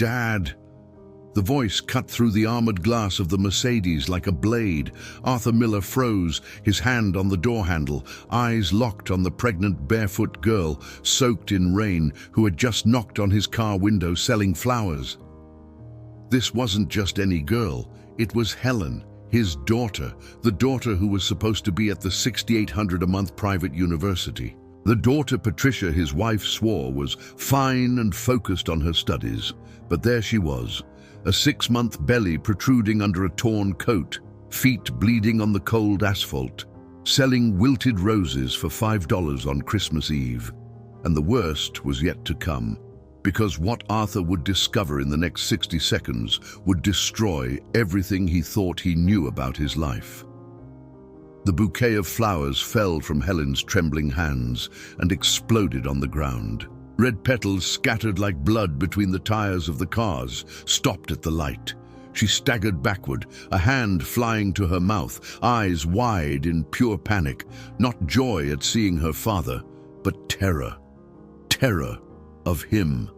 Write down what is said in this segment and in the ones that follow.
Dad." The voice cut through the armored glass of the Mercedes like a blade. Arthur Miller froze, his hand on the door handle, eyes locked on the pregnant barefoot girl, soaked in rain, who had just knocked on his car window selling flowers. This wasn't just any girl, it was Helen, his daughter, the daughter who was supposed to be at the $6,800 a month private university. The daughter Patricia, his wife, swore was fine and focused on her studies, but there she was, a 6-month belly protruding under a torn coat, feet bleeding on the cold asphalt, selling wilted roses for $5 on Christmas Eve. And the worst was yet to come, because what Arthur would discover in the next 60 seconds would destroy everything he thought he knew about his life. The bouquet of flowers fell from Helen's trembling hands and exploded on the ground. Red petals scattered like blood between the tires of the cars, stopped at the light. She staggered backward, a hand flying to her mouth, eyes wide in pure panic, not joy at seeing her father, but terror. Terror of him.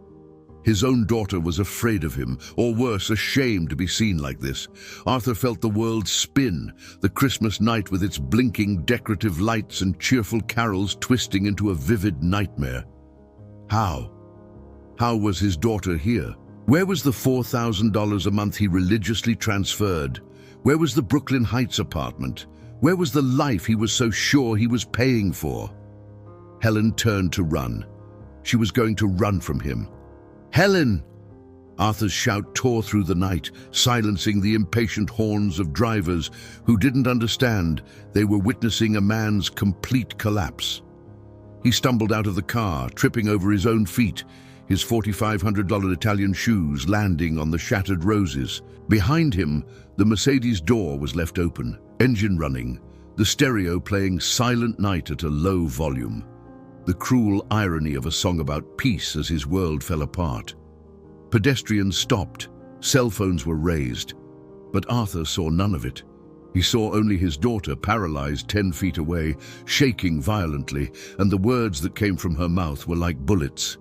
His own daughter was afraid of him, or worse, ashamed to be seen like this. Arthur felt the world spin, the Christmas night with its blinking decorative lights and cheerful carols twisting into a vivid nightmare. How? How was his daughter here? Where was the $4,000 a month he religiously transferred? Where was the Brooklyn Heights apartment? Where was the life he was so sure he was paying for? Helen turned to run. She was going to run from him. "Helen!" Arthur's shout tore through the night, silencing the impatient horns of drivers who didn't understand they were witnessing a man's complete collapse. He stumbled out of the car, tripping over his own feet, his $4,500 Italian shoes landing on the shattered roses. Behind him, the Mercedes door was left open, engine running, the stereo playing Silent Night at a low volume. The cruel irony of a song about peace as his world fell apart. Pedestrians stopped, cell phones were raised, but Arthur saw none of it. He saw only his daughter, paralyzed 10 feet away, shaking violently, and the words that came from her mouth were like bullets.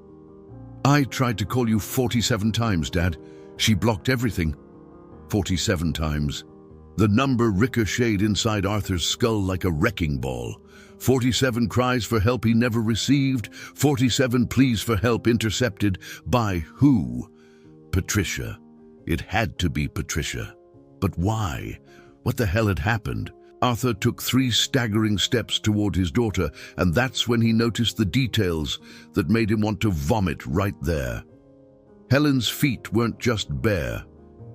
"I tried to call you 47 times, Dad. She blocked everything." 47 times. The number ricocheted inside Arthur's skull like a wrecking ball. 47 cries for help he never received, 47 pleas for help intercepted by who? Patricia. It had to be Patricia. But why? What the hell had happened? Arthur took 3 staggering steps toward his daughter, and that's when he noticed the details that made him want to vomit right there. Helen's feet weren't just bare.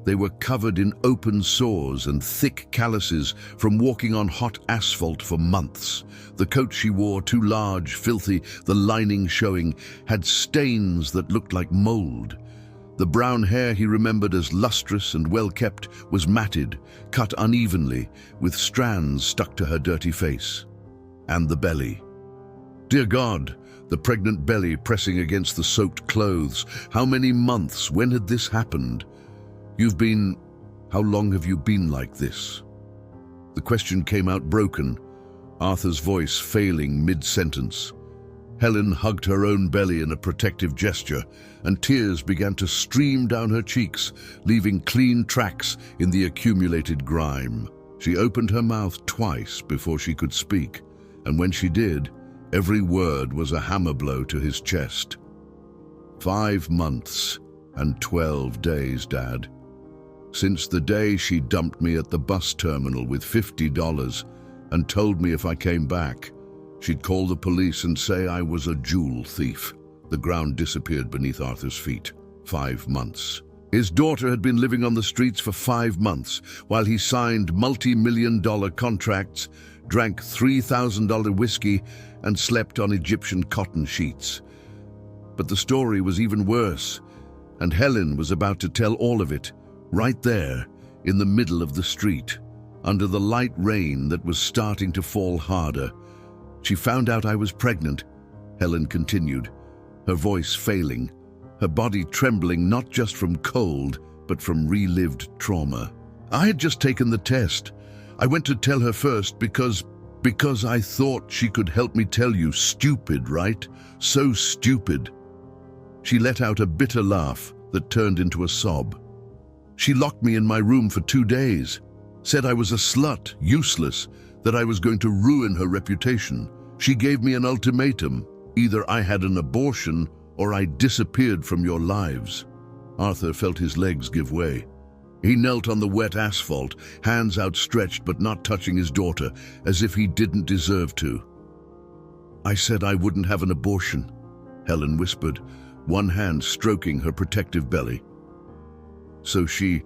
They were covered in open sores and thick calluses from walking on hot asphalt for months. The coat she wore, too large, filthy, the lining showing, had stains that looked like mold. The brown hair he remembered as lustrous and well-kept was matted, cut unevenly, with strands stuck to her dirty face. And the belly. Dear God, the pregnant belly pressing against the soaked clothes. How many months? When had this happened? How long have you been like this? The question came out broken, Arthur's voice failing mid-sentence. Helen hugged her own belly in a protective gesture, and tears began to stream down her cheeks, leaving clean tracks in the accumulated grime. She opened her mouth twice before she could speak, and when she did, every word was a hammer blow to his chest. 5 months and 12 days, Dad. Since the day she dumped me at the bus terminal with $50 and told me if I came back, she'd call the police and say I was a jewel thief. The ground disappeared beneath Arthur's feet. 5 months. His daughter had been living on the streets for 5 months, while he signed multi-million-dollar contracts, drank $3,000 whiskey, and slept on Egyptian cotton sheets. But the story was even worse, and Helen was about to tell all of it, right there, in the middle of the street, under the light rain that was starting to fall harder. She found out I was pregnant, Helen continued, her voice failing, her body trembling not just from cold, but from relived trauma. I had just taken the test. I went to tell her first because I thought she could help me tell you. Stupid, right? So stupid. She let out a bitter laugh, that turned into a sob. She locked me in my room for 2 days, said I was a slut, useless, that I was going to ruin her reputation. She gave me an ultimatum. Either I had an abortion or I disappeared from your lives. Arthur felt his legs give way. He knelt on the wet asphalt, hands outstretched but not touching his daughter, as if he didn't deserve to. I said I wouldn't have an abortion, Helen whispered, one hand stroking her protective belly. So she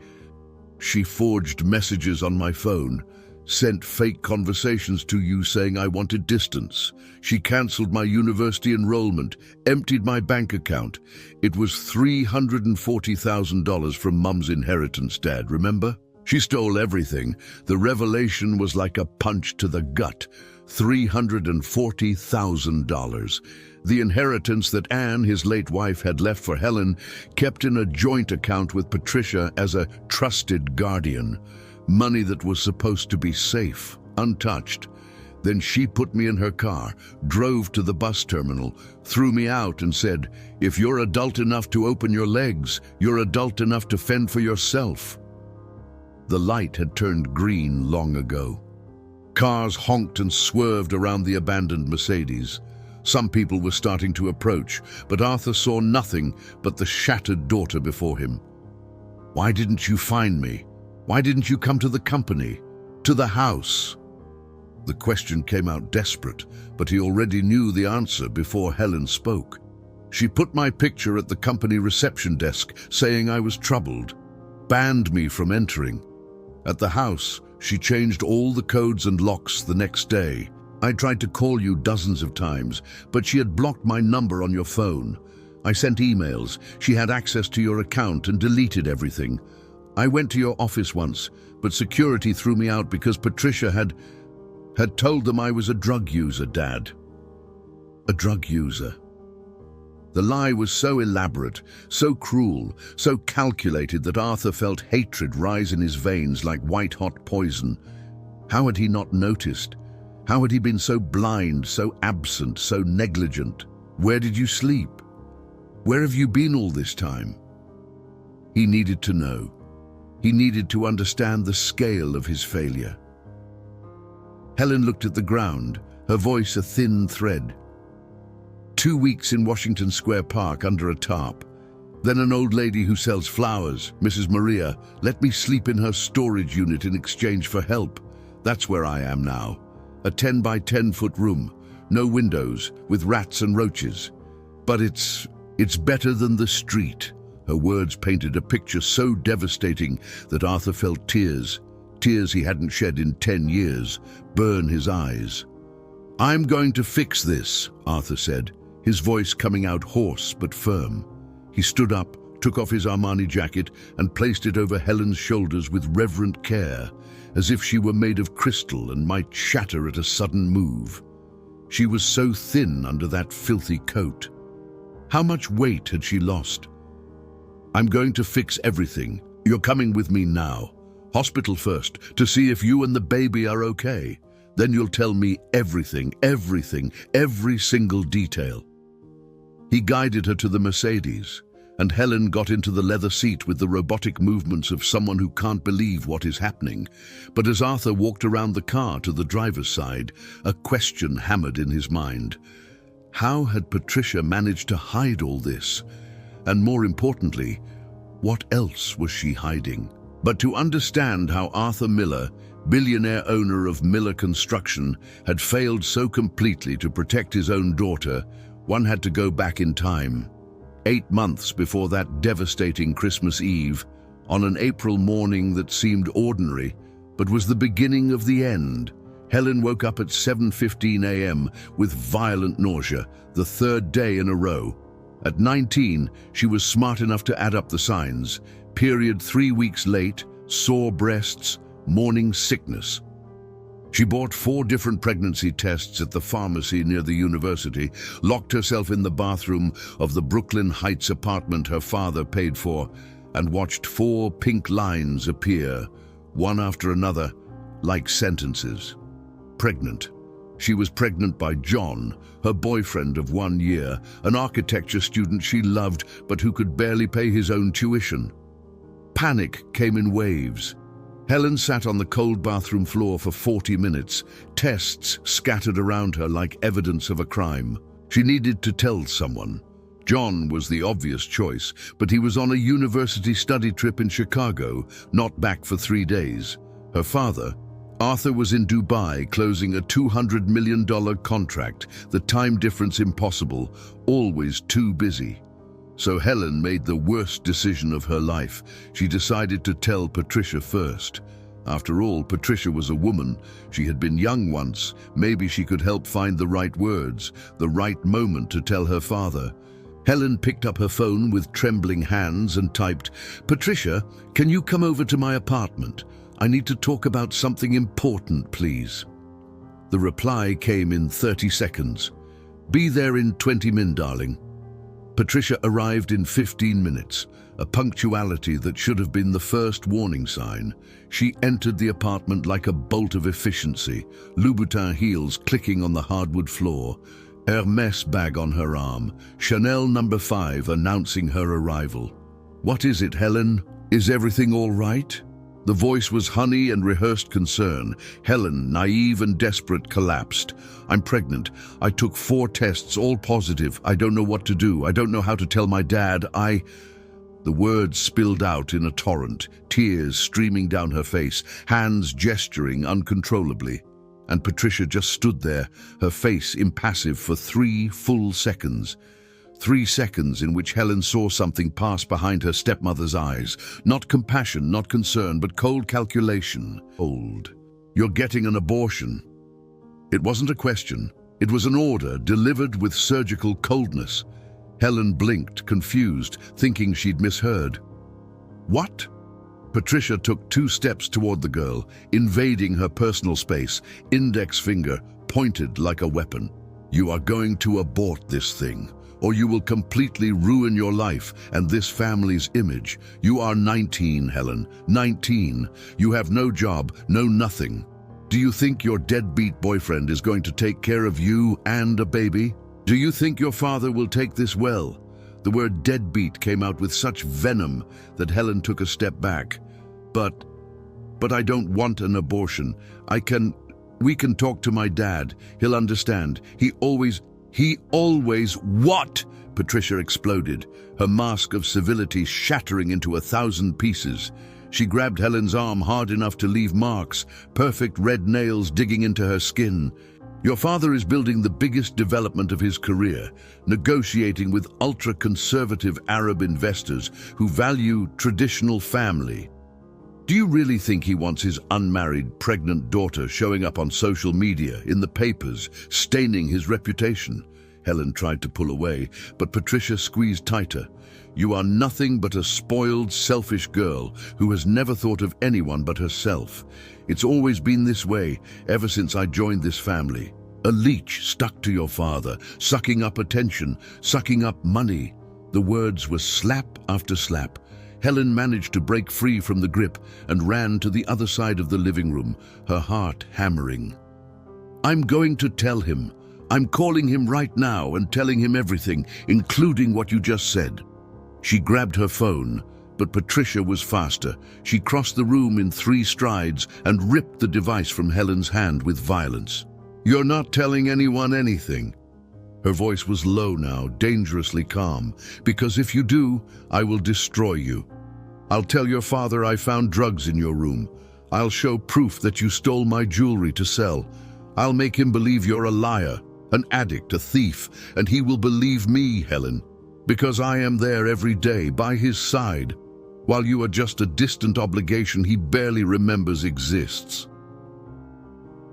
forged messages on my phone, sent fake conversations to you saying I wanted distance. She cancelled my university enrollment, emptied my bank account. It was $340,000 from Mum's inheritance, Dad, remember? She stole everything. The revelation was like a punch to the gut. $340,000. The inheritance that Anne, his late wife, had left for Helen, kept in a joint account with Patricia as a trusted guardian. Money that was supposed to be safe, untouched. Then she put me in her car, drove to the bus terminal, threw me out and said, "If you're adult enough to open your legs, you're adult enough to fend for yourself." The light had turned green long ago. Cars honked and swerved around the abandoned Mercedes. Some people were starting to approach, but Arthur saw nothing but the shattered daughter before him. "Why didn't you find me? Why didn't you come to the company? To the house?" The question came out desperate, but he already knew the answer before Helen spoke. "She put my picture at the company reception desk, saying I was troubled, banned me from entering. At the house, she changed all the codes and locks the next day. I tried to call you dozens of times, but she had blocked my number on your phone. I sent emails. She had access to your account and deleted everything. I went to your office once, but security threw me out because Patricia had told them I was a drug user, Dad." A drug user. The lie was so elaborate, so cruel, so calculated that Arthur felt hatred rise in his veins like white-hot poison. How had he not noticed? How had he been so blind, so absent, so negligent? Where did you sleep? Where have you been all this time? He needed to know. He needed to understand the scale of his failure. Helen looked at the ground, her voice a thin thread. 2 weeks in Washington Square Park under a tarp. Then an old lady who sells flowers, Mrs. Maria, let me sleep in her storage unit in exchange for help. That's where I am now. A 10 by 10-foot room, no windows, with rats and roaches. But it's better than the street. Her words painted a picture so devastating that Arthur felt tears he hadn't shed in 10 years, burn his eyes. "I'm going to fix this," Arthur said, his voice coming out hoarse but firm. He stood up, took off his Armani jacket and placed it over Helen's shoulders with reverent care, as if she were made of crystal and might shatter at a sudden move. She was so thin under that filthy coat. How much weight had she lost? "I'm going to fix everything. You're coming with me now. Hospital first, to see if you and the baby are okay. Then you'll tell me everything, every single detail." He guided her to the Mercedes, and Helen got into the leather seat with the robotic movements of someone who can't believe what is happening. But as Arthur walked around the car to the driver's side, a question hammered in his mind. How had Patricia managed to hide all this? And more importantly, what else was she hiding? But to understand how Arthur Miller, billionaire owner of Miller Construction, had failed so completely to protect his own daughter, one had to go back in time. 8 months before that devastating Christmas Eve, on an April morning that seemed ordinary, but was the beginning of the end, Helen woke up at 7:15 a.m. with violent nausea, the 3rd day in a row. At 19, she was smart enough to add up the signs. Period 3 weeks late, sore breasts, morning sickness. She bought 4 different pregnancy tests at the pharmacy near the university, locked herself in the bathroom of the Brooklyn Heights apartment her father paid for, and watched 4 pink lines appear, one after another, like sentences. Pregnant. She was pregnant by John, her boyfriend of 1 year, an architecture student she loved but who could barely pay his own tuition. Panic came in waves. Helen sat on the cold bathroom floor for 40 minutes, tests scattered around her like evidence of a crime. She needed to tell someone. John was the obvious choice, but he was on a university study trip in Chicago, not back for 3 days. Her father, Arthur, was in Dubai closing a $200 million contract, the time difference impossible, always too busy. So Helen made the worst decision of her life. She decided to tell Patricia first. After all, Patricia was a woman. She had been young once. Maybe she could help find the right words, the right moment to tell her father. Helen picked up her phone with trembling hands and typed, "Patricia, can you come over to my apartment? I need to talk about something important, please." The reply came in 30 seconds. "Be there in 20 min, darling." Patricia arrived in 15 minutes, a punctuality that should have been the first warning sign. She entered the apartment like a bolt of efficiency, Louboutin heels clicking on the hardwood floor, Hermès bag on her arm, Chanel No. 5 announcing her arrival. "What is it, Helen? Is everything all right?" The voice was honey and rehearsed concern. Helen, naive and desperate, collapsed. "I'm pregnant. I took 4 tests, all positive. I don't know what to do. I don't know how to tell my dad. The words spilled out in a torrent, tears streaming down her face, hands gesturing uncontrollably. And Patricia just stood there, her face impassive for 3 full seconds. 3 seconds in which Helen saw something pass behind her stepmother's eyes. Not compassion, not concern, but cold calculation. Old. "You're getting an abortion." It wasn't a question. It was an order delivered with surgical coldness. Helen blinked, confused, thinking she'd misheard. "What?" Patricia took 2 steps toward the girl, invading her personal space, index finger pointed like a weapon. "You are going to abort this thing, or you will completely ruin your life and this family's image. You are 19, Helen, 19. You have no job, no nothing. Do you think your deadbeat boyfriend is going to take care of you and a baby? Do you think your father will take this well?" The word deadbeat came out with such venom that Helen took a step back. But I don't want an abortion. We can talk to my dad. He'll understand. He always, what? Patricia exploded, her mask of civility shattering into 1,000 pieces. She grabbed Helen's arm hard enough to leave marks, perfect red nails digging into her skin. "Your father is building the biggest development of his career, negotiating with ultra-conservative Arab investors who value traditional family. Do you really think he wants his unmarried, pregnant daughter showing up on social media, in the papers, staining his reputation?" Helen tried to pull away, but Patricia squeezed tighter. "You are nothing but a spoiled, selfish girl who has never thought of anyone but herself. It's always been this way, ever since I joined this family. A leech stuck to your father, sucking up attention, sucking up money." The words were slap after slap. Helen managed to break free from the grip and ran to the other side of the living room, her heart hammering. "I'm going to tell him. I'm calling him right now and telling him everything, including what you just said." She grabbed her phone, but Patricia was faster. She crossed the room in 3 strides and ripped the device from Helen's hand with violence. "You're not telling anyone anything." Her voice was low now, dangerously calm. "Because if you do, I will destroy you. I'll tell your father I found drugs in your room. I'll show proof that you stole my jewelry to sell. I'll make him believe you're a liar, an addict, a thief, and he will believe me, Helen, because I am there every day by his side, while you are just a distant obligation he barely remembers exists."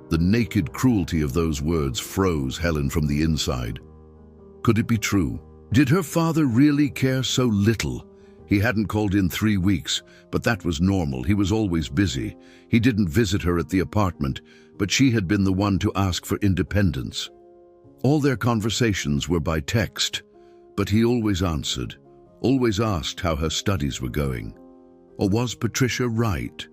The naked cruelty of those words froze Helen from the inside. Could it be true? Did her father really care so little? He hadn't called in 3 weeks, but that was normal. He was always busy. He didn't visit her at the apartment, but she had been the one to ask for independence. All their conversations were by text, but he always answered, always asked how her studies were going. Or was Patricia right?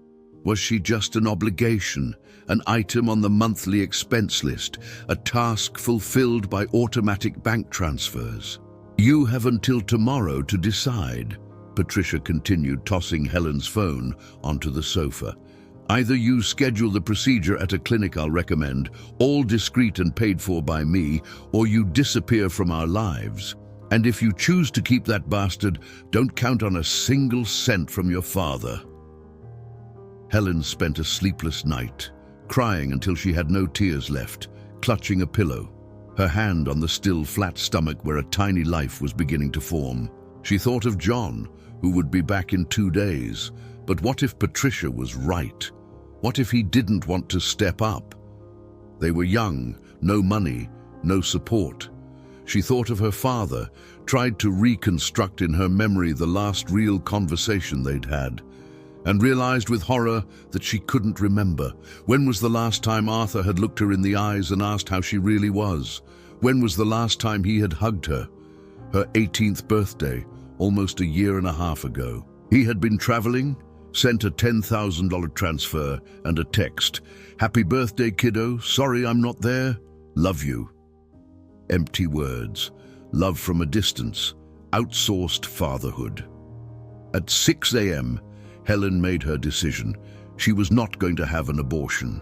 Was she just an obligation, an item on the monthly expense list, a task fulfilled by automatic bank transfers? You have until tomorrow to decide, Patricia continued, tossing Helen's phone onto the sofa. Either you schedule the procedure at a clinic I'll recommend, all discreet and paid for by me, or you disappear from our lives. And if you choose to keep that bastard, don't count on a single cent from your father. Helen spent a sleepless night, crying until she had no tears left, clutching a pillow, her hand on the still flat stomach where a tiny life was beginning to form. She thought of John, who would be back in 2 days. But what if Patricia was right? What if he didn't want to step up? They were young, no money, no support. She thought of her father, tried to reconstruct in her memory the last real conversation they'd had, and realized with horror that she couldn't remember. When was the last time Arthur had looked her in the eyes and asked how she really was? When was the last time he had hugged her? Her 18th birthday, almost a year and a half ago. He had been traveling, sent a $10,000 transfer and a text. "Happy birthday, kiddo. Sorry I'm not there. Love you." Empty words. Love from a distance. Outsourced fatherhood. At 6 a.m., Helen made her decision. She was not going to have an abortion.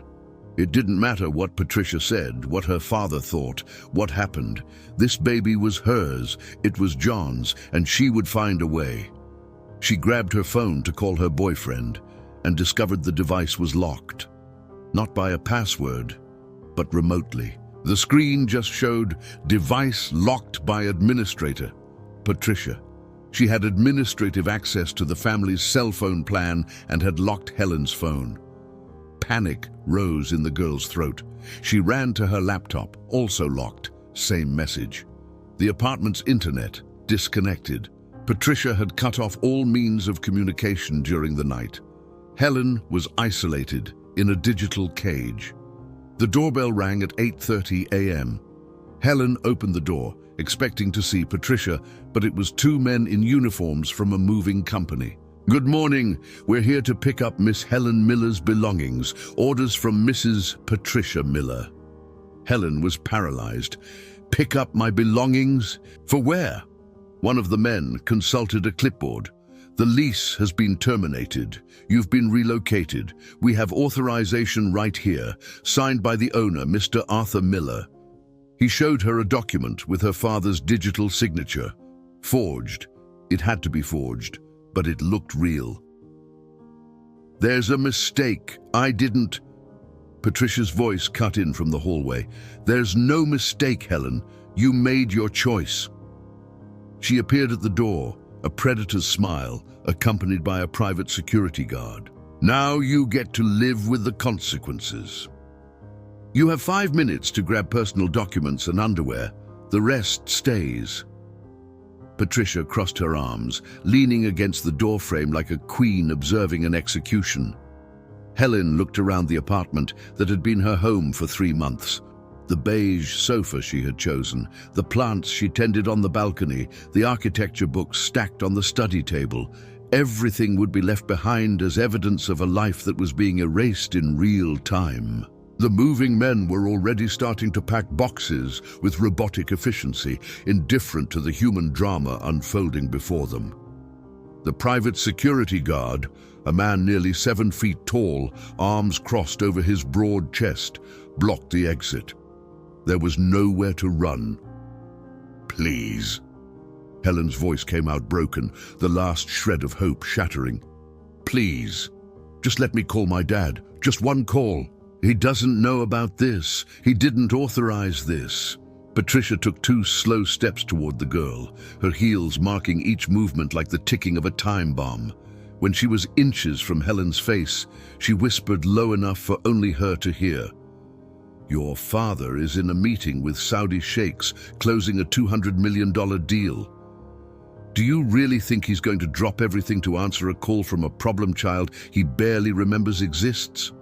It didn't matter what Patricia said, what her father thought, what happened. This baby was hers, it was John's, and she would find a way. She grabbed her phone to call her boyfriend and discovered the device was locked. Not by a password, but remotely. The screen just showed device locked by administrator, Patricia. She had administrative access to the family's cell phone plan and had locked Helen's phone. Panic rose in the girl's throat. She ran to her laptop, also locked, same message. The apartment's internet disconnected. Patricia had cut off all means of communication during the night. Helen was isolated in a digital cage. The doorbell rang at 8:30 a.m. Helen opened the door, expecting to see Patricia, but it was 2 men in uniforms from a moving company. "Good morning. We're here to pick up Miss Helen Miller's belongings. Orders from Mrs. Patricia Miller." Helen was paralyzed. "Pick up my belongings? For where?" One of the men consulted a clipboard. "The lease has been terminated. You've been relocated. We have authorization right here, signed by the owner, Mr. Arthur Miller." He showed her a document with her father's digital signature. Forged. It had to be forged, but it looked real. "There's a mistake. I didn't..." Patricia's voice cut in from the hallway. "There's no mistake, Helen. You made your choice." She appeared at the door, a predator's smile, accompanied by a private security guard. "Now you get to live with the consequences. You have 5 minutes to grab personal documents and underwear. The rest stays." Patricia crossed her arms, leaning against the doorframe like a queen observing an execution. Helen looked around the apartment that had been her home for 3 months. The beige sofa she had chosen, the plants she tended on the balcony, the architecture books stacked on the study table. Everything would be left behind as evidence of a life that was being erased in real time. The moving men were already starting to pack boxes with robotic efficiency, indifferent to the human drama unfolding before them. The private security guard, a man nearly 7 feet tall, arms crossed over his broad chest, blocked the exit. There was nowhere to run. "Please." Helen's voice came out broken, the last shred of hope shattering. "Please, just let me call my dad. Just one call. He doesn't know about this. He didn't authorize this." Patricia took 2 slow steps toward the girl, her heels marking each movement like the ticking of a time bomb. When she was inches from Helen's face, she whispered low enough for only her to hear. "Your father is in a meeting with Saudi sheikhs, closing a $200 million deal. Do you really think he's going to drop everything to answer a call from a problem child he barely remembers exists?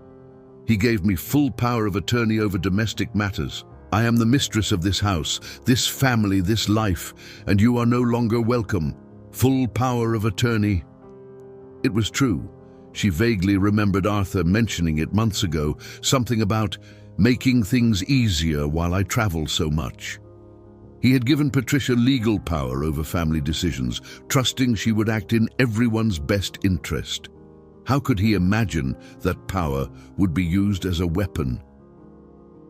He gave me full power of attorney over domestic matters. I am the mistress of this house, this family, this life, and you are no longer welcome. Full power of attorney." It was true. She vaguely remembered Arthur mentioning it months ago, something about making things easier while I travel so much. He had given Patricia legal power over family decisions, trusting she would act in everyone's best interest. How could he imagine that power would be used as a weapon?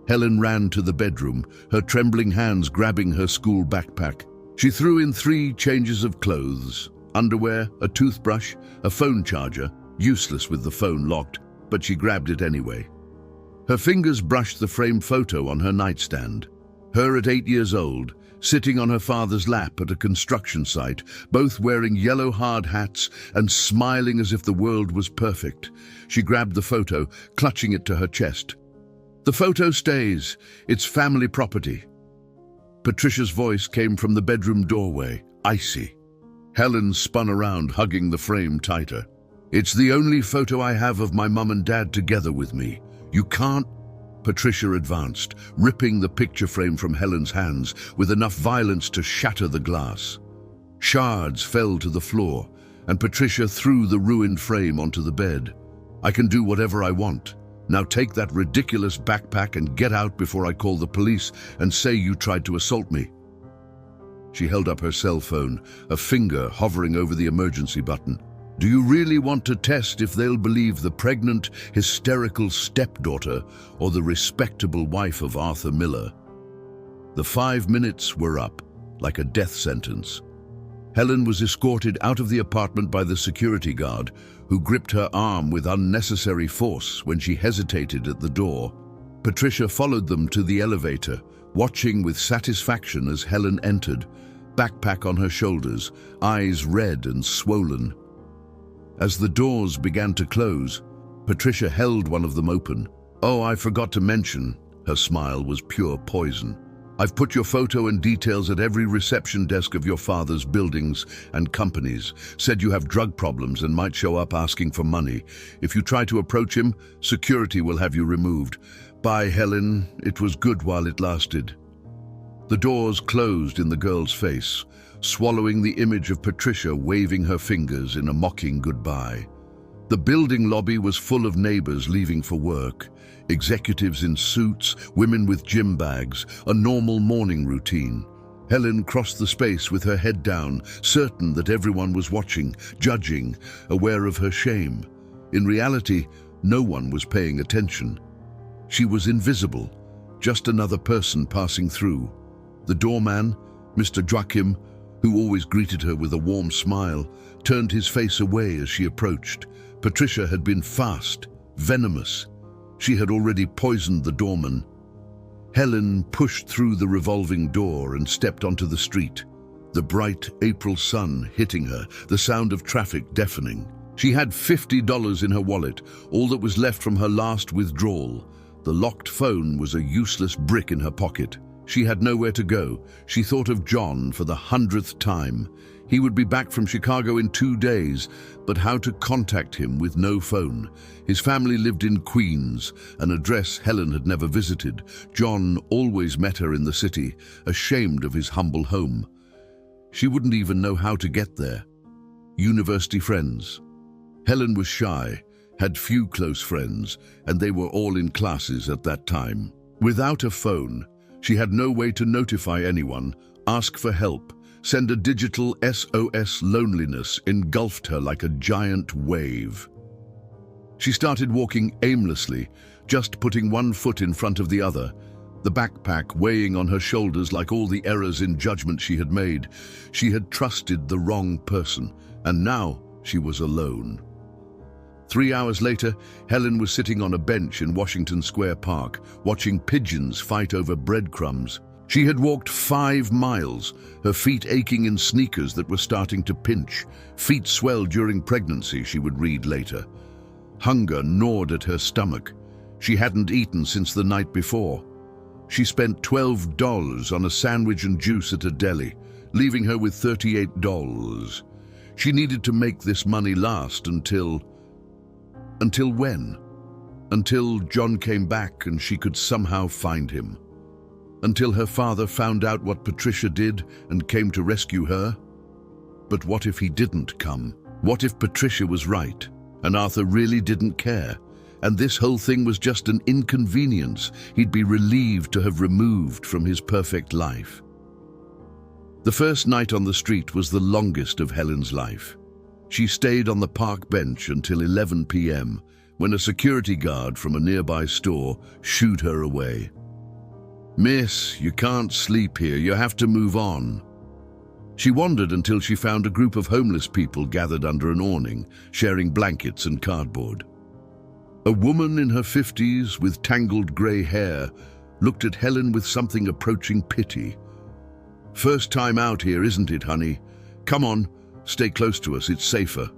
Helen ran to the bedroom, her trembling hands grabbing her school backpack. She threw in 3 changes of clothes, underwear, a toothbrush, a phone charger, useless with the phone locked, but she grabbed it anyway. Her fingers brushed the framed photo on her nightstand. Her at 8 years old, sitting on her father's lap at a construction site, both wearing yellow hard hats and smiling as if the world was perfect. She grabbed the photo, clutching it to her chest. "The photo stays. It's family property." Patricia's voice came from the bedroom doorway, icy. Helen spun around, hugging the frame tighter. "It's the only photo I have of my mum and dad together with me. You can't..." Patricia advanced, ripping the picture frame from Helen's hands with enough violence to shatter the glass. Shards fell to the floor, and Patricia threw the ruined frame onto the bed. "I can do whatever I want. Now take that ridiculous backpack and get out before I call the police and say you tried to assault me." She held up her cell phone, a finger hovering over the emergency button. "Do you really want to test if they'll believe the pregnant, hysterical stepdaughter or the respectable wife of Arthur Miller?" The 5 minutes were up, like a death sentence. Helen was escorted out of the apartment by the security guard, who gripped her arm with unnecessary force when she hesitated at the door. Patricia followed them to the elevator, watching with satisfaction as Helen entered, backpack on her shoulders, eyes red and swollen. As the doors began to close, Patricia held one of them open. "Oh, I forgot to mention," her smile was pure poison. "I've put your photo and details at every reception desk of your father's buildings and companies. Said you have drug problems and might show up asking for money. If you try to approach him, security will have you removed. Bye, Helen. It was good while it lasted." The doors closed in the girl's face, swallowing the image of Patricia waving her fingers in a mocking goodbye. The building lobby was full of neighbors leaving for work, executives in suits, women with gym bags, a normal morning routine. Helen crossed the space with her head down, certain that everyone was watching, judging, aware of her shame. In reality, no one was paying attention. She was invisible, just another person passing through. The doorman, Mr. Joachim, who always greeted her with a warm smile, turned his face away as she approached. Patricia had been fast, venomous. She had already poisoned the doorman. Helen pushed through the revolving door and stepped onto the street. The bright April sun hitting her, the sound of traffic deafening. She had $50 in her wallet, all that was left from her last withdrawal. The locked phone was a useless brick in her pocket. She had nowhere to go. She thought of John for the 100th time. He would be back from Chicago in 2 days, but how to contact him with no phone? His family lived in Queens, an address Helen had never visited. John always met her in the city, ashamed of his humble home. She wouldn't even know how to get there. University friends. Helen was shy, had few close friends, and they were all in classes at that time. Without a phone, she had no way to notify anyone, ask for help, send a digital SOS. Loneliness engulfed her like a giant wave. She started walking aimlessly, just putting one foot in front of the other, the backpack weighing on her shoulders like all the errors in judgment she had made. She had trusted the wrong person, and now she was alone. 3 hours later, Helen was sitting on a bench in Washington Square Park, watching pigeons fight over breadcrumbs. She had walked 5 miles, her feet aching in sneakers that were starting to pinch. Feet swell during pregnancy, she would read later. Hunger gnawed at her stomach. She hadn't eaten since the night before. She spent $12 on a sandwich and juice at a deli, leaving her with $38. She needed to make this money last until when? Until John came back and she could somehow find him. Until her father found out what Patricia did and came to rescue her. But what if he didn't come? What if Patricia was right? And Arthur really didn't care. And this whole thing was just an inconvenience he'd be relieved to have removed from his perfect life. The first night on the street was the longest of Helen's life. She stayed on the park bench until 11 p.m. when a security guard from a nearby store shooed her away. "Miss, you can't sleep here. You have to move on." She wandered until she found a group of homeless people gathered under an awning, sharing blankets and cardboard. A woman in her 50s with tangled grey hair looked at Helen with something approaching pity. "First time out here, isn't it, honey? Come on, stay close to us, it's safer."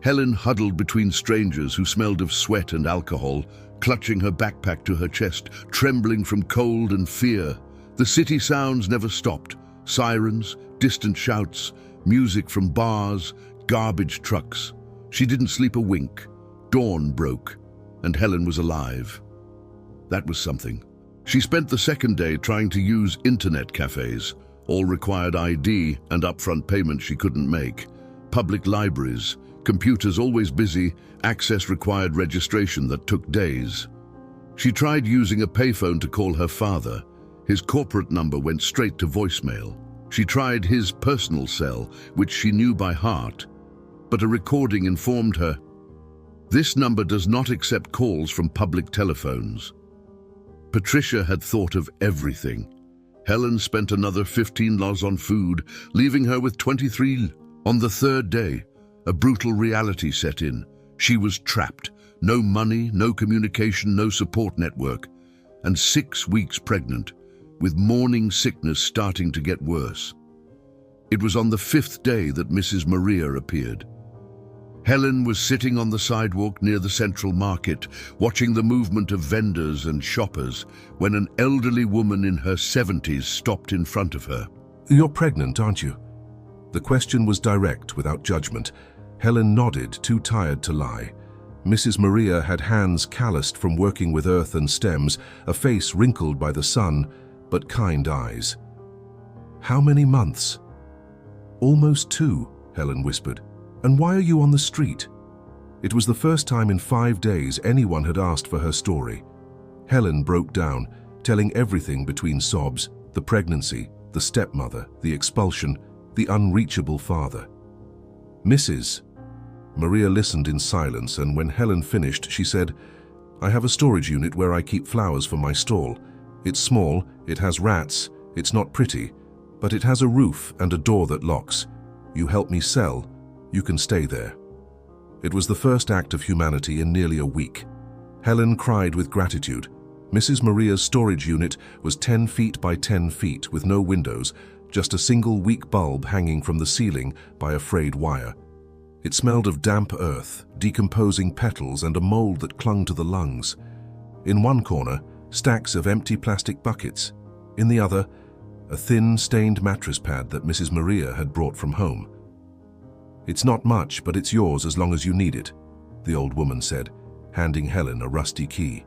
Helen huddled between strangers who smelled of sweat and alcohol, clutching her backpack to her chest, trembling from cold and fear. The city sounds never stopped. Sirens, distant shouts, music from bars, garbage trucks. She didn't sleep a wink. Dawn broke, and Helen was alive. That was something. She spent the second day trying to use internet cafes. All required ID and upfront payment she couldn't make. Public libraries, computers always busy, access required registration that took days. She tried using a payphone to call her father. His corporate number went straight to voicemail. She tried his personal cell, which she knew by heart, but a recording informed her, "This number does not accept calls from public telephones." Patricia had thought of everything. Helen spent another $15 on food, leaving her with 23. On the third day, a brutal reality set in. She was trapped. No money, no communication, no support network. And 6 weeks pregnant, with morning sickness starting to get worse. It was on the 5th day that Mrs. Maria appeared. Helen was sitting on the sidewalk near the central market, watching the movement of vendors and shoppers, when an elderly woman in her 70s stopped in front of her. "You're pregnant, aren't you?" The question was direct, without judgment. Helen nodded, too tired to lie. Mrs. Maria had hands calloused from working with earth and stems, a face wrinkled by the sun, but kind eyes. "How many months?" "Almost 2, Helen whispered. "And why are you on the street?" It was the first time in 5 days anyone had asked for her story. Helen broke down, telling everything between sobs: the pregnancy, the stepmother, the expulsion, the unreachable father. "Mrs." Maria listened in silence, and when Helen finished, she said, "I have a storage unit where I keep flowers for my stall. It's small, it has rats, it's not pretty, but it has a roof and a door that locks. You help me sell, you can stay there." It was the first act of humanity in nearly a week. Helen cried with gratitude. Mrs. Maria's storage unit was 10 feet by 10 feet with no windows, just a single weak bulb hanging from the ceiling by a frayed wire. It smelled of damp earth, decomposing petals, and a mold that clung to the lungs. In one corner, stacks of empty plastic buckets. In the other, a thin, stained mattress pad that Mrs. Maria had brought from home. "It's not much, but it's yours as long as you need it," the old woman said, handing Helen a rusty key.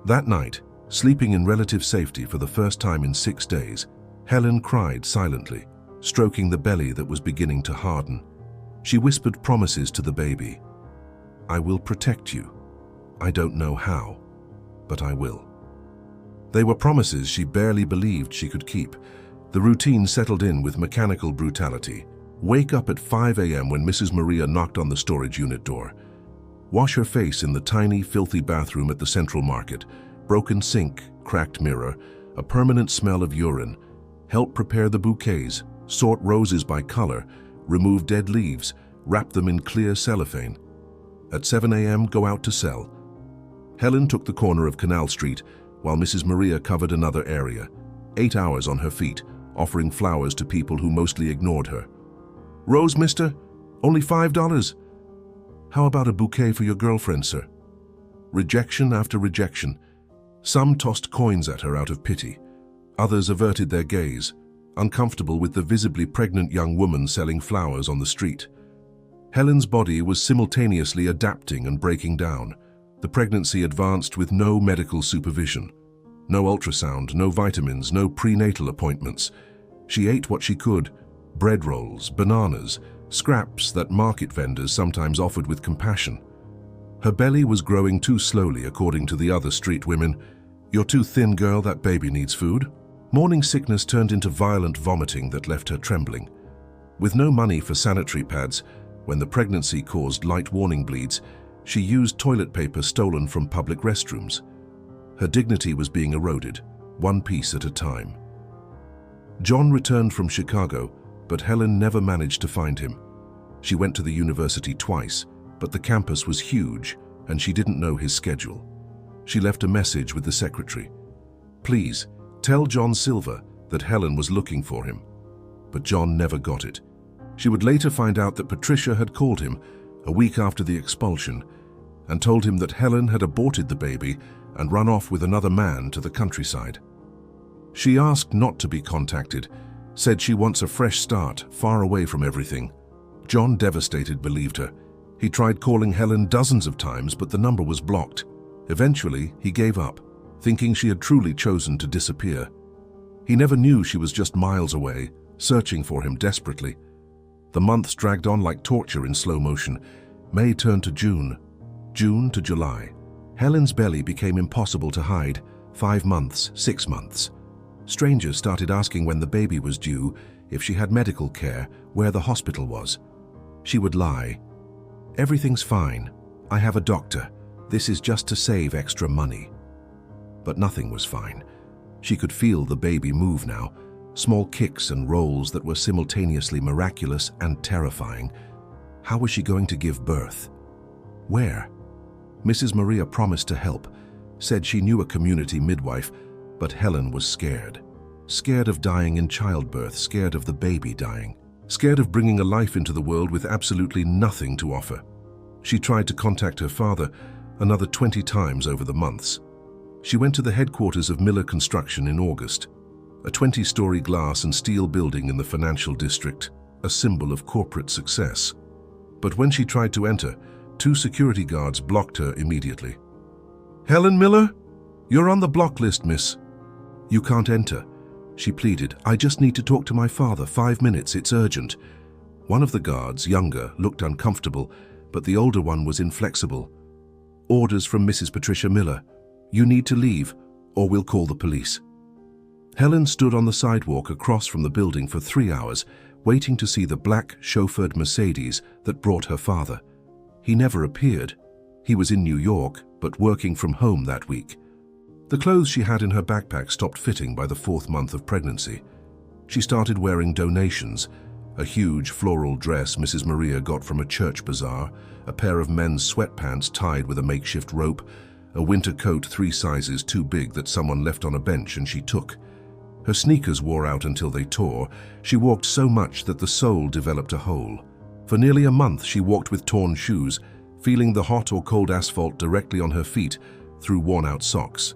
That night, sleeping in relative safety for the first time in 6 days, Helen cried silently, stroking the belly that was beginning to harden. She whispered promises to the baby. "I will protect you. I don't know how, but I will." They were promises she barely believed she could keep. The routine settled in with mechanical brutality. Wake up at 5 a.m. when Mrs. Maria knocked on the storage unit door. Wash her face in the tiny, filthy bathroom at the Central Market. Broken sink, cracked mirror, a permanent smell of urine. Help prepare the bouquets, sort roses by color, remove dead leaves, wrap them in clear cellophane. At 7 a.m., go out to sell. Helen took the corner of Canal Street, while Mrs. Maria covered another area. 8 hours on her feet, offering flowers to people who mostly ignored her. "Rose, mister? Only $5. "How about a bouquet for your girlfriend, sir?" Rejection after rejection. Some tossed coins at her out of pity. Others averted their gaze, uncomfortable with the visibly pregnant young woman selling flowers on the street. Helen's body was simultaneously adapting and breaking down. The pregnancy advanced with no medical supervision. No ultrasound, no vitamins, no prenatal appointments. She ate what she could: bread rolls, bananas, scraps that market vendors sometimes offered with compassion. Her belly was growing too slowly, according to the other street women. "You're too thin, girl, that baby needs food." Morning sickness turned into violent vomiting that left her trembling. With no money for sanitary pads, when the pregnancy caused light warning bleeds, she used toilet paper stolen from public restrooms. Her dignity was being eroded, one piece at a time. John returned from Chicago, but Helen never managed to find him. She went to the university twice, but the campus was huge and she didn't know his schedule. She left a message with the secretary. "Please, tell John Silver that Helen was looking for him." But John never got it. She would later find out that Patricia had called him a week after the expulsion and told him that Helen had aborted the baby and run off with another man to the countryside. She asked not to be contacted, said she wants a fresh start, far away from everything. John, devastated, believed her. He tried calling Helen dozens of times, but the number was blocked. Eventually, he gave up, thinking she had truly chosen to disappear. He never knew she was just miles away, searching for him desperately. The months dragged on like torture in slow motion. May turned to June, June to July. Helen's belly became impossible to hide. 5 months, 6 months. Strangers started asking when the baby was due, if she had medical care, where the hospital was. She would lie. "Everything's fine. I have a doctor. This is just to save extra money." But nothing was fine. She could feel the baby move now, small kicks and rolls that were simultaneously miraculous and terrifying. How was she going to give birth? Where? Mrs. Maria promised to help, said she knew a community midwife, but Helen was scared. Scared of dying in childbirth, scared of the baby dying, scared of bringing a life into the world with absolutely nothing to offer. She tried to contact her father another 20 times over the months. She went to the headquarters of Miller Construction in August, a 20-story glass and steel building in the financial district, a symbol of corporate success. But when she tried to enter, 2 security guards blocked her immediately. "Helen Miller? You're on the block list, miss." "You can't enter," she pleaded. "I just need to talk to my father. 5 minutes, it's urgent." One of the guards, younger, looked uncomfortable, but the older one was inflexible. "Orders from Mrs. Patricia Miller. You need to leave, or we'll call the police." Helen stood on the sidewalk across from the building for 3 hours, waiting to see the black, chauffeured Mercedes that brought her father. He never appeared. He was in New York, but working from home that week. The clothes she had in her backpack stopped fitting by the 4th month of pregnancy. She started wearing donations, a huge floral dress Mrs. Maria got from a church bazaar, a pair of men's sweatpants tied with a makeshift rope, a winter coat 3 sizes too big that someone left on a bench and she took. Her sneakers wore out until they tore. She walked so much that the sole developed a hole. For nearly a month she walked with torn shoes, feeling the hot or cold asphalt directly on her feet through worn-out socks.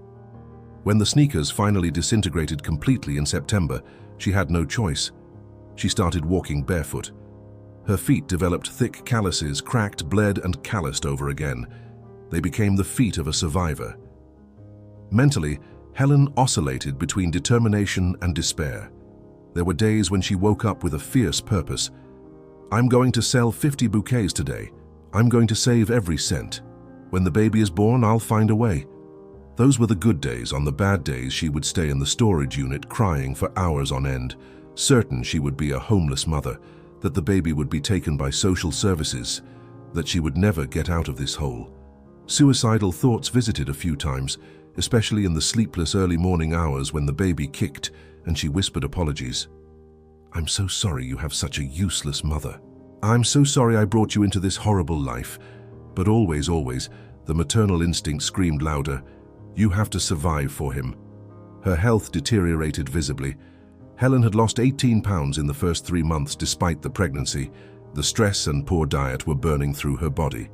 When the sneakers finally disintegrated completely in September, she had no choice. She started walking barefoot. Her feet developed thick calluses, cracked, bled, and calloused over again. They became the feet of a survivor. Mentally, Helen oscillated between determination and despair. There were days when she woke up with a fierce purpose. "I'm going to sell 50 bouquets today. I'm going to save every cent. When the baby is born, I'll find a way." Those were the good days. On the bad days, she would stay in the storage unit crying for hours on end, certain she would be a homeless mother, that the baby would be taken by social services, that she would never get out of this hole. Suicidal thoughts visited a few times, especially in the sleepless early morning hours when the baby kicked and she whispered apologies. "I'm so sorry you have such a useless mother. I'm so sorry I brought you into this horrible life." But always, always, the maternal instinct screamed louder. You have to survive for him. Her health deteriorated visibly. Helen had lost 18 pounds in the first 3 months despite the pregnancy. The stress and poor diet were burning through her body.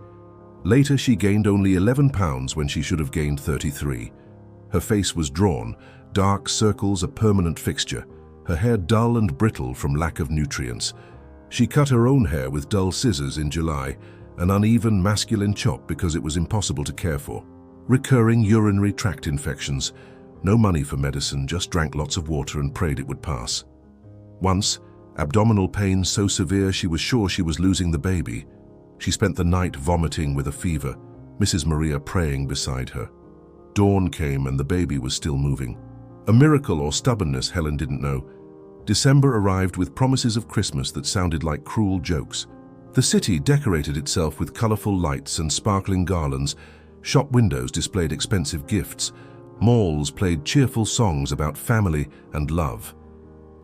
Later, she gained only 11 pounds when she should have gained 33. Her face was drawn, dark circles a permanent fixture, her hair dull and brittle from lack of nutrients. She cut her own hair with dull scissors in July, an uneven masculine chop because it was impossible to care for. Recurring urinary tract infections. No money for medicine, just drank lots of water and prayed it would pass. Once, Abdominal pain so severe she was sure she was losing the baby. She spent the night vomiting with a fever, Mrs. Maria praying beside her. Dawn came and the baby was still moving. A miracle or stubbornness, Helen didn't know. December arrived with promises of Christmas that sounded like cruel jokes. The city decorated itself with colorful lights and sparkling garlands. Shop windows displayed expensive gifts. Malls played cheerful songs about family and love.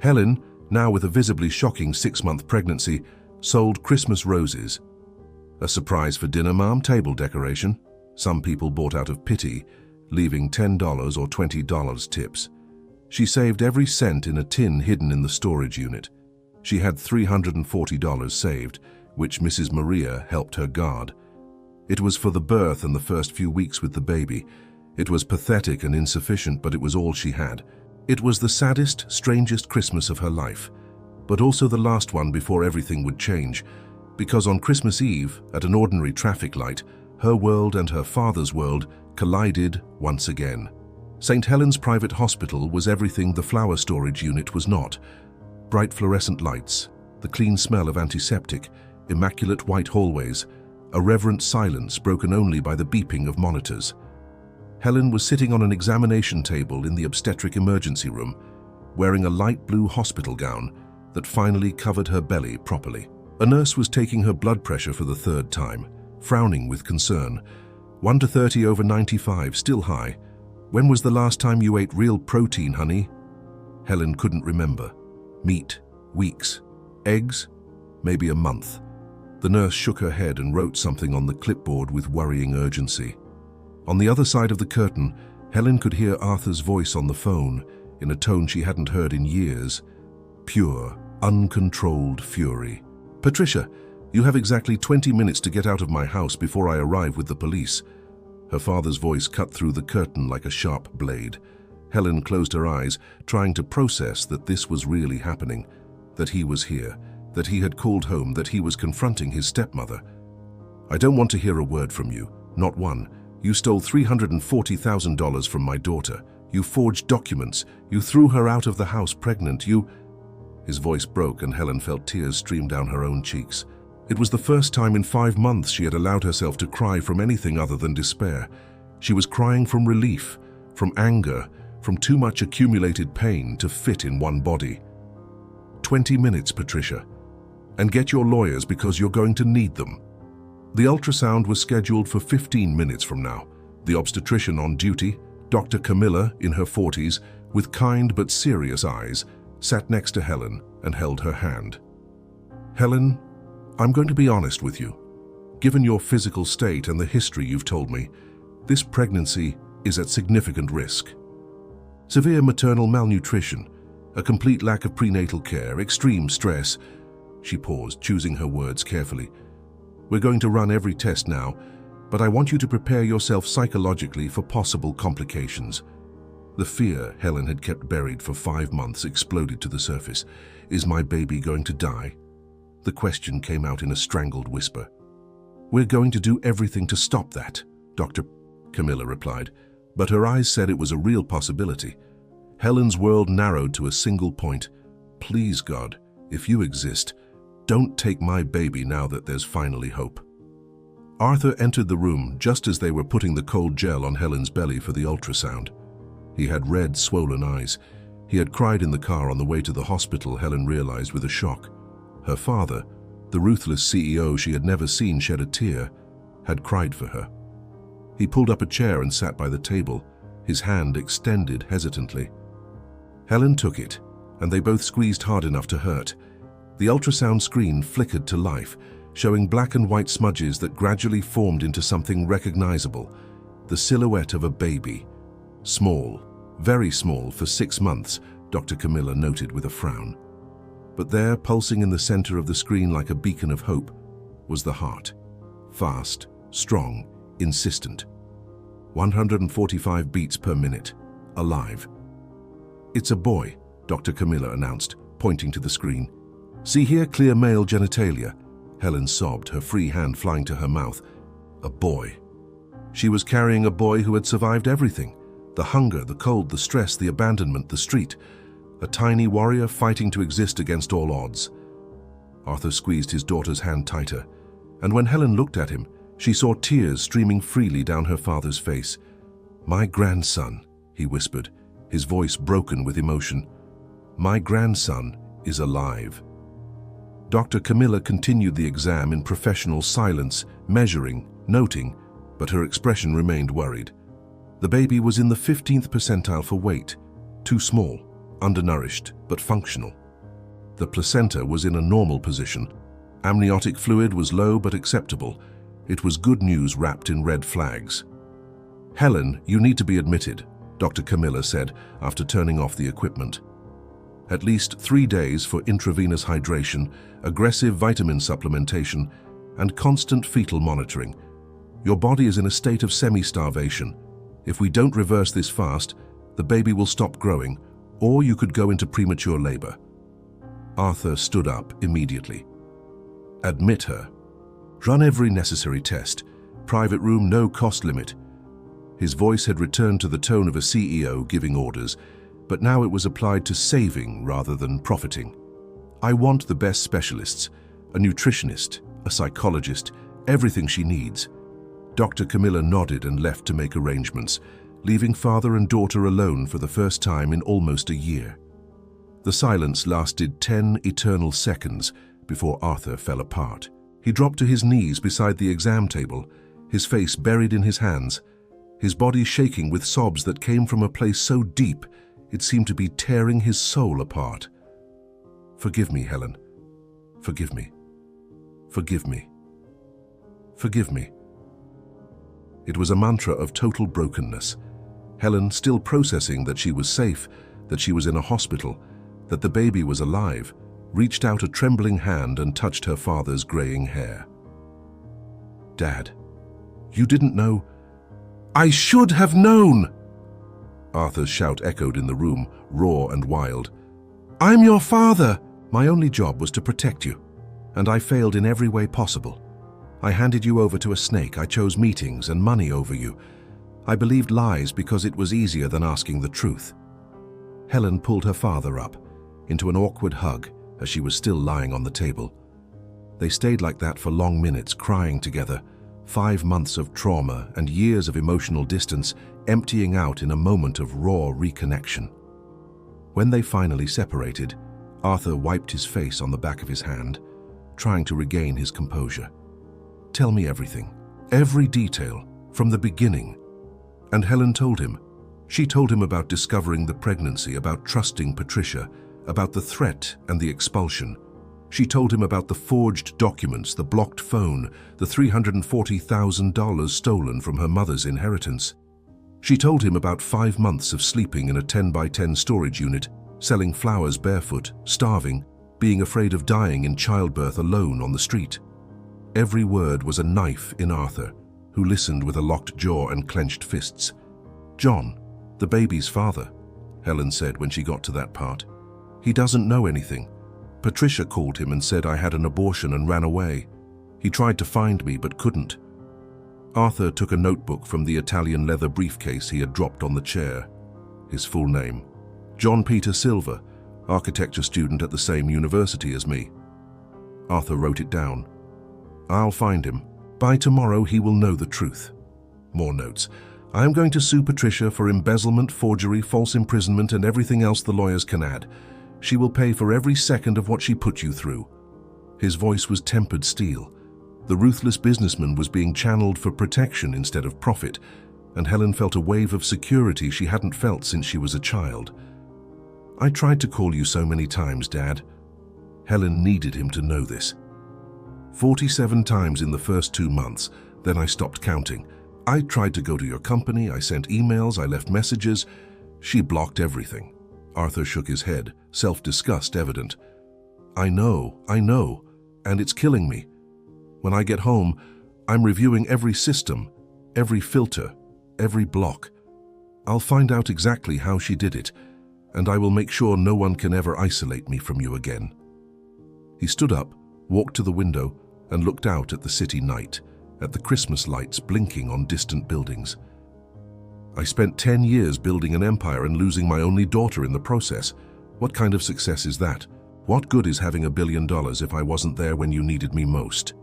Helen, now with a visibly shocking 6-month pregnancy, sold Christmas roses. A surprise for dinner, ma'am, table decoration. Some people bought out of pity, leaving $10 or $20 tips. She saved every cent in a tin hidden in the storage unit. She had $340 saved, which Mrs. Maria helped her guard. It was for the birth and the first few weeks with the baby. It was pathetic and insufficient, but it was all she had. It was the saddest, strangest Christmas of her life, but also the last one before everything would change, because on Christmas Eve, at an ordinary traffic light, her world and her father's world collided once again. St. Helens Private Hospital was everything the flower storage unit was not. Bright fluorescent lights, the clean smell of antiseptic, immaculate white hallways, a reverent silence broken only by the beeping of monitors. Helen was sitting on an examination table in the obstetric emergency room, wearing a light blue hospital gown that finally covered her belly properly. A nurse was taking her blood pressure for the 3rd time, frowning with concern. 1 to 30 over 95, still high. When was the last time you ate real protein, honey? Helen couldn't remember. Meat, weeks. Eggs, maybe a month. The nurse shook her head and wrote something on the clipboard with worrying urgency. On the other side of the curtain, Helen could hear Arthur's voice on the phone in a tone she hadn't heard in years. Pure, uncontrolled fury. Patricia, you have exactly 20 minutes to get out of my house before I arrive with the police. Her father's voice cut through the curtain like a sharp blade. Helen closed her eyes, trying to process that this was really happening, that he was here, that he had called home, that he was confronting his stepmother. I don't want to hear a word from you, not one. You stole $340,000 from my daughter. You forged documents. You threw her out of the house pregnant. His voice broke and Helen felt tears stream down her own cheeks. It was the first time in 5 months she had allowed herself to cry from anything other than despair. She was crying from relief, from anger, from too much accumulated pain to fit in one body. 20 minutes, Patricia. And get your lawyers because you're going to need them. The ultrasound was scheduled for 15 minutes from now. The obstetrician on duty, Dr. Camilla, in her 40s, with kind but serious eyes, sat next to Helen and held her hand. Helen, I'm going to be honest with you. Given your physical state and the history you've told me, this pregnancy is at significant risk. Severe maternal malnutrition, a complete lack of prenatal care, extreme stress. She paused, choosing her words carefully. We're going to run every test now, but I want you to prepare yourself psychologically for possible complications. The fear Helen had kept buried for 5 months exploded to the surface. Is my baby going to die? The question came out in a strangled whisper. We're going to do everything to stop that, Dr. Camilla replied, but her eyes said it was a real possibility. Helen's world narrowed to a single point. Please, God, if you exist, don't take my baby now that there's finally hope. Arthur entered the room just as they were putting the cold gel on Helen's belly for the ultrasound. He had red, swollen eyes. He had cried in the car on the way to the hospital, Helen realized with a shock. Her father, the ruthless CEO she had never seen shed a tear, had cried for her. He pulled up a chair and sat by the table, his hand extended hesitantly. Helen took it, and they both squeezed hard enough to hurt. The ultrasound screen flickered to life, showing black and white smudges that gradually formed into something recognizable, the silhouette of a baby. Small, very small for 6 months, Dr. Camilla noted with a frown. But there, pulsing in the center of the screen like a beacon of hope, was the heart. Fast, strong, insistent. 145 beats per minute. Alive. It's a boy, Dr. Camilla announced, pointing to the screen. See here, clear male genitalia. Helen sobbed, her free hand flying to her mouth. A boy. She was carrying a boy who had survived everything. The hunger, the cold, the stress, the abandonment, the street. a tiny warrior fighting to exist against all odds. Arthur squeezed his daughter's hand tighter, and when Helen looked at him, she saw tears streaming freely down her father's face. "My grandson," he whispered, his voice broken with emotion. "My grandson is alive." Dr. Camilla continued the exam in professional silence, measuring, noting, but her expression remained worried. The baby was in the 15th percentile for weight, too small, undernourished, but functional. The placenta was in a normal position. Amniotic fluid was low but acceptable. It was good news wrapped in red flags. "Helen, you need to be admitted," Dr. Camilla said after turning off the equipment. "At least 3 days for intravenous hydration, aggressive vitamin supplementation, and constant fetal monitoring. Your body is in a state of semi-starvation. If we don't reverse this fast, the baby will stop growing, or you could go into premature labor." Arthur stood up immediately. "Admit her. Run every necessary test. Private room, no cost limit." His voice had returned to the tone of a CEO giving orders, but now it was applied to saving rather than profiting. "I want the best specialists, a nutritionist, a psychologist, everything she needs." Dr. Camilla nodded and left to make arrangements, leaving father and daughter alone for the first time in almost a year. The silence lasted 10 eternal seconds before Arthur fell apart. He dropped to his knees beside the exam table, his face buried in his hands, his body shaking with sobs that came from a place so deep it seemed to be tearing his soul apart. "Forgive me, Helen. Forgive me. Forgive me. Forgive me." It was a mantra of total brokenness. Helen, still processing that she was safe, that she was in a hospital, that the baby was alive, reached out a trembling hand and touched her father's graying hair. "Dad, you didn't know?" "I should have known!" Arthur's shout echoed in the room, raw and wild. "I'm your father!" "My only job was to protect you, and I failed in every way possible. I handed you over to a snake. I chose meetings and money over you. I believed lies because it was easier than asking the truth." Helen pulled her father up into an awkward hug as she was still lying on the table. They stayed like that for long minutes, crying together, 5 months of trauma and years of emotional distance emptying out in a moment of raw reconnection. When they finally separated, Arthur wiped his face on the back of his hand, trying to regain his composure. "Tell me everything, every detail, from the beginning." And Helen told him. She told him about discovering the pregnancy, about trusting Patricia, about the threat and the expulsion. She told him about the forged documents, the blocked phone, the $340,000 stolen from her mother's inheritance. She told him about 5 months of sleeping in a 10-by-10 storage unit, selling flowers barefoot, starving, being afraid of dying in childbirth alone on the street. Every word was a knife in Arthur, who listened with a locked jaw and clenched fists. "John, the baby's father," Helen said when she got to that part. "He doesn't know anything. Patricia called him and said I had an abortion and ran away. He tried to find me but couldn't." Arthur took a notebook from the Italian leather briefcase he had dropped on the chair. His full name: John Peter Silva, architecture student at the same university as me. Arthur wrote it down. "I'll find him. By tomorrow he will know the truth." More notes. "I am going to sue Patricia for embezzlement, forgery, false imprisonment, and everything else the lawyers can add. She will pay for every second of what she put you through." His voice was tempered steel. The ruthless businessman was being channeled for protection instead of profit, and Helen felt a wave of security she hadn't felt since she was a child. "I tried to call you so many times, Dad." Helen needed him to know this. 47 times in the first 2 months, then I stopped counting. I tried to go to your company, I sent emails, I left messages. She blocked everything. Arthur shook his head, self-disgust evident. I know, and it's killing me. When I get home, I'm reviewing every system, every filter, every block. I'll find out exactly how she did it, and I will make sure no one can ever isolate me from you again." He stood up, walked to the window, and looked out at the city night, at the Christmas lights blinking on distant buildings. "I spent 10 years building an empire and losing my only daughter in the process. What kind of success is that? What good is having $1 billion if I wasn't there when you needed me most?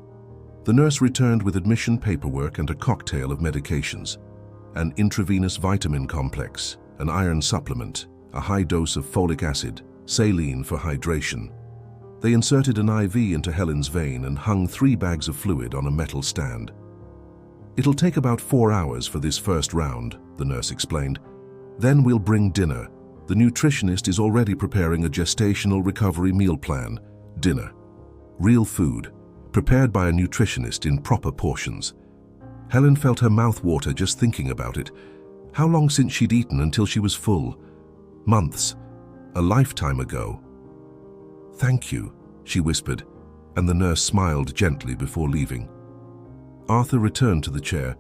The nurse returned with admission paperwork and a cocktail of medications. An intravenous vitamin complex, an iron supplement, a high dose of folic acid, saline for hydration. They inserted an IV into Helen's vein and hung 3 bags of fluid on a metal stand. It'll take about 4 hours for this first round, the nurse explained. Then we'll bring dinner. The nutritionist is already preparing a gestational recovery meal plan. Dinner. Real food, prepared by a nutritionist in proper portions. Helen felt her mouth water just thinking about it. How long since she'd eaten until she was full? Months. A lifetime ago. "Thank you," she whispered, and the nurse smiled gently before leaving. Arthur returned to the chair,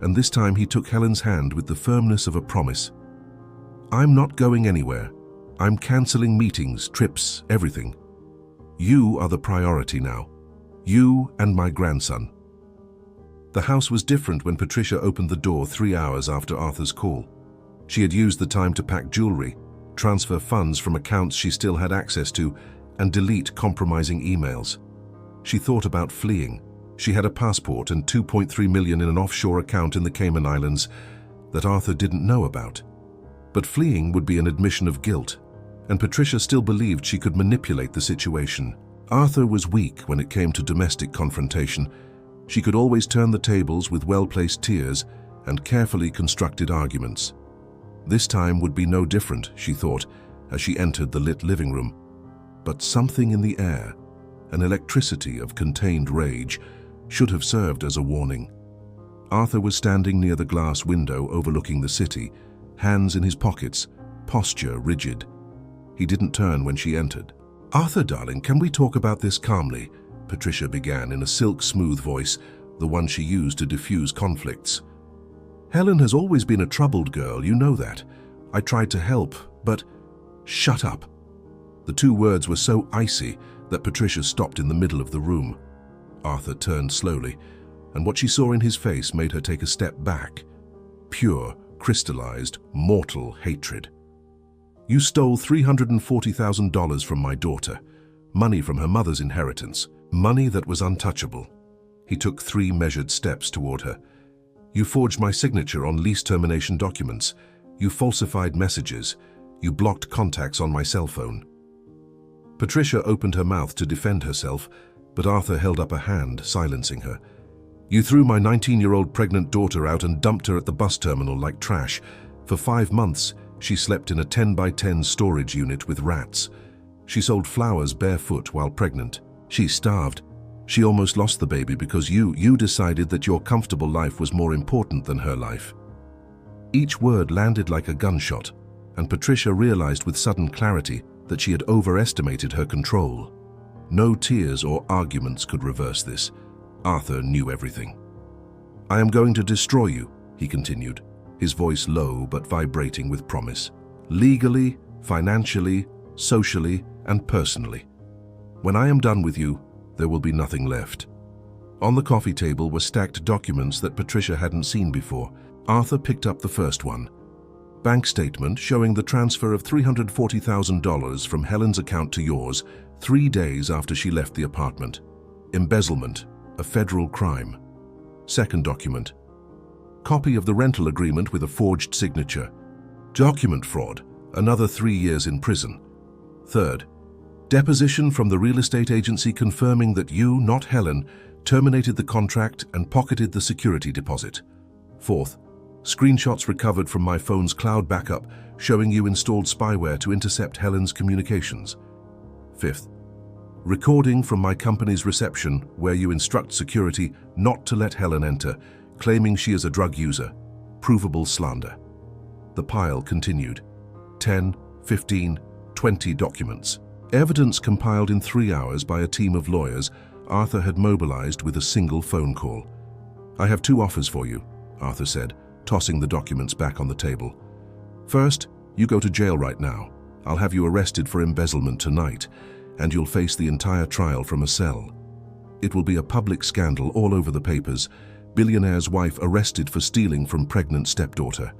and this time he took Helen's hand with the firmness of a promise. "I'm not going anywhere. I'm cancelling meetings, trips, everything. You are the priority now. You and my grandson." The house was different when Patricia opened the door 3 hours after Arthur's call. She had used the time to pack jewelry, transfer funds from accounts she still had access to, and delete compromising emails. She thought about fleeing. She had a passport and $2.3 million in an offshore account in the Cayman Islands that Arthur didn't know about. But fleeing would be an admission of guilt, and Patricia still believed she could manipulate the situation. Arthur was weak when it came to domestic confrontation. She could always turn the tables with well-placed tears and carefully constructed arguments. This time would be no different, she thought, as she entered the lit living room. But something in the air, an electricity of contained rage, should have served as a warning. Arthur was standing near the glass window overlooking the city, hands in his pockets, posture rigid. He didn't turn when she entered. "Arthur, darling, can we talk about this calmly?" Patricia began in a silk-smooth voice, the one she used to diffuse conflicts. "Helen has always been a troubled girl, you know that. I tried to help, but—" "Shut up." The 2 words were so icy that Patricia stopped in the middle of the room. Arthur turned slowly, and what she saw in his face made her take a step back. Pure, crystallized, mortal hatred. "You stole $340,000 from my daughter, money from her mother's inheritance, money that was untouchable." He took 3 measured steps toward her. "You forged my signature on lease termination documents. You falsified messages. You blocked contacts on my cell phone." Patricia opened her mouth to defend herself, but Arthur held up a hand, silencing her. "You threw my 19-year-old pregnant daughter out and dumped her at the bus terminal like trash. For 5 months, she slept in a 10-by-10 storage unit with rats. She sold flowers barefoot while pregnant. She starved. She almost lost the baby because you decided that your comfortable life was more important than her life." Each word landed like a gunshot, and Patricia realized with sudden clarity that she had overestimated her control. No tears or arguments could reverse this. Arthur knew everything. "I am going to destroy you," he continued, his voice low but vibrating with promise. "Legally, financially, socially, and personally. When I am done with you, there will be nothing left." On the coffee table were stacked documents that Patricia hadn't seen before. Arthur picked up the first one. Bank statement showing the transfer of $340,000 from Helen's account to yours 3 days after she left the apartment. Embezzlement, a federal crime. Second document. Copy of the rental agreement with a forged signature. Document fraud, another 3 years in prison. Third, deposition from the real estate agency confirming that you, not Helen, terminated the contract and pocketed the security deposit. Fourth, screenshots recovered from my phone's cloud backup showing you installed spyware to intercept Helen's communications. Fifth, recording from my company's reception where you instruct security not to let Helen enter, claiming she is a drug user. Provable slander. The pile continued. 10, 15, 20 documents. Evidence compiled in 3 hours by a team of lawyers Arthur had mobilized with a single phone call. "I have 2 offers for you," Arthur said, tossing the documents back on the table. "First, you go to jail right now. I'll have you arrested for embezzlement tonight, and you'll face the entire trial from a cell. It will be a public scandal all over the papers. Billionaire's wife arrested for stealing from pregnant stepdaughter.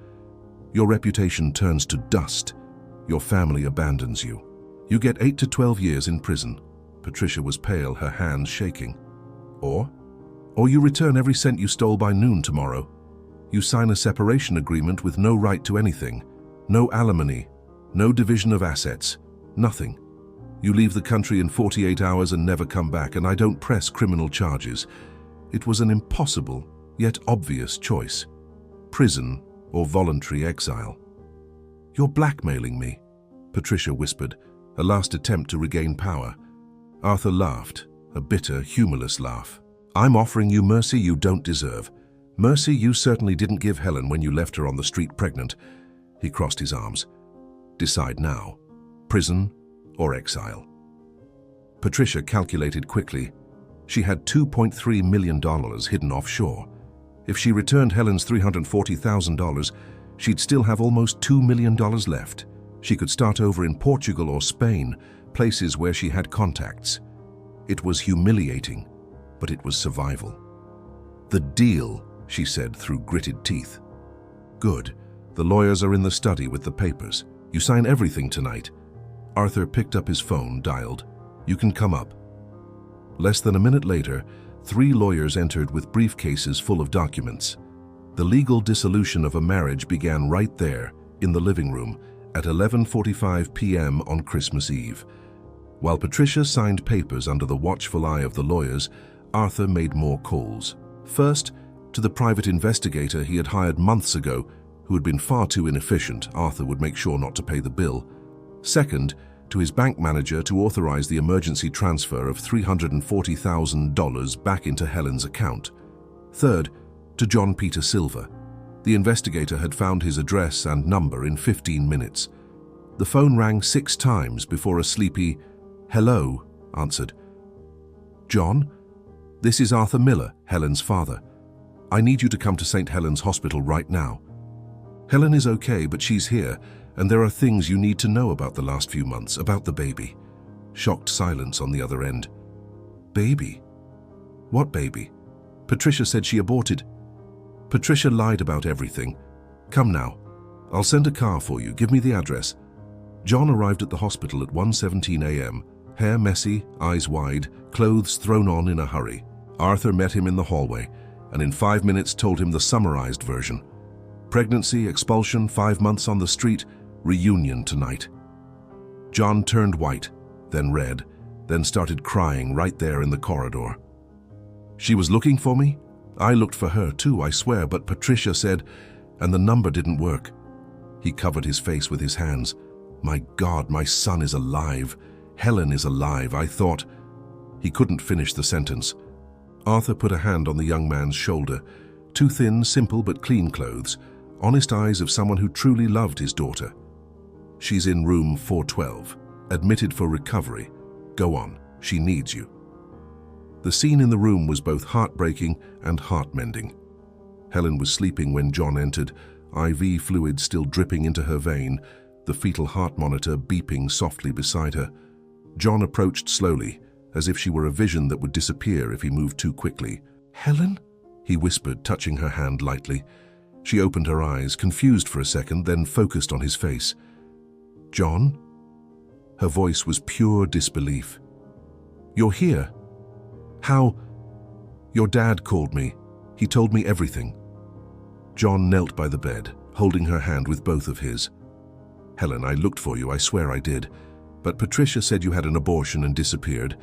Your reputation turns to dust. Your family abandons you. You get 8 to 12 years in prison. Patricia was pale, her hands shaking. Or you return every cent you stole by noon tomorrow. You sign a separation agreement with no right to anything, no alimony, no division of assets, nothing. You leave the country in 48 hours and never come back, and I don't press criminal charges. It was an impossible, yet obvious choice. Prison or voluntary exile. You're blackmailing me, Patricia whispered, a last attempt to regain power. Arthur laughed, a bitter, humorless laugh. I'm offering you mercy you don't deserve. Mercy you certainly didn't give Helen when you left her on the street pregnant. He crossed his arms. Decide now, prison or exile. Patricia calculated quickly. She had $2.3 million hidden offshore. If she returned Helen's $340,000, she'd still have almost $2 million left. She could start over in Portugal or Spain, places where she had contacts. It was humiliating, but it was survival. The deal, she said through gritted teeth. Good. The lawyers are in the study with the papers. You sign everything tonight. Arthur picked up his phone, dialed. You can come up. Less than a minute later, 3 lawyers entered with briefcases full of documents. The legal dissolution of a marriage began right there, in the living room, at 11:45 p.m. on Christmas Eve. While Patricia signed papers under the watchful eye of the lawyers, Arthur made more calls. First, to the private investigator he had hired months ago, who had been far too inefficient. Arthur would make sure not to pay the bill. Second, to his bank manager to authorize the emergency transfer of $340,000 back into Helen's account. Third, to John Peter Silver. The investigator had found his address and number in 15 minutes. The phone rang 6 times before a sleepy, "Hello," answered. "John, this is Arthur Miller, Helen's father. I need you to come to St. Helens Hospital right now. Helen is okay, but she's here, and there are things you need to know about the last few months, about the baby." Shocked silence on the other end. "Baby? What baby? Patricia said she aborted." "Patricia lied about everything. Come now. I'll send a car for you. Give me the address." John arrived at the hospital at 1:17 a.m., hair messy, eyes wide, clothes thrown on in a hurry. Arthur met him in the hallway, and in 5 minutes told him the summarized version. Pregnancy, expulsion, 5 months on the street, reunion tonight. John turned white, then red, then started crying right there in the corridor. "She was looking for me? I looked for her too, I swear, but Patricia said, and the number didn't work." He covered his face with his hands. "My God, my son is alive. Helen is alive, I thought." He couldn't finish the sentence. Arthur put a hand on the young man's shoulder. Too thin, simple but clean clothes. Honest eyes of someone who truly loved his daughter. "She's in room 412, admitted for recovery. Go on, she needs you." The scene in the room was both heartbreaking and heart-mending. Helen was sleeping when John entered, IV fluid still dripping into her vein, the fetal heart monitor beeping softly beside her. John approached slowly, as if she were a vision that would disappear if he moved too quickly. "Helen?" he whispered, touching her hand lightly. She opened her eyes, confused for a second, then focused on his face. "John?" Her voice was pure disbelief. "You're here? How?" "Your dad called me. He told me everything." John knelt by the bed, holding her hand with both of his. "Helen, I looked for you, I swear I did. But Patricia said you had an abortion and disappeared,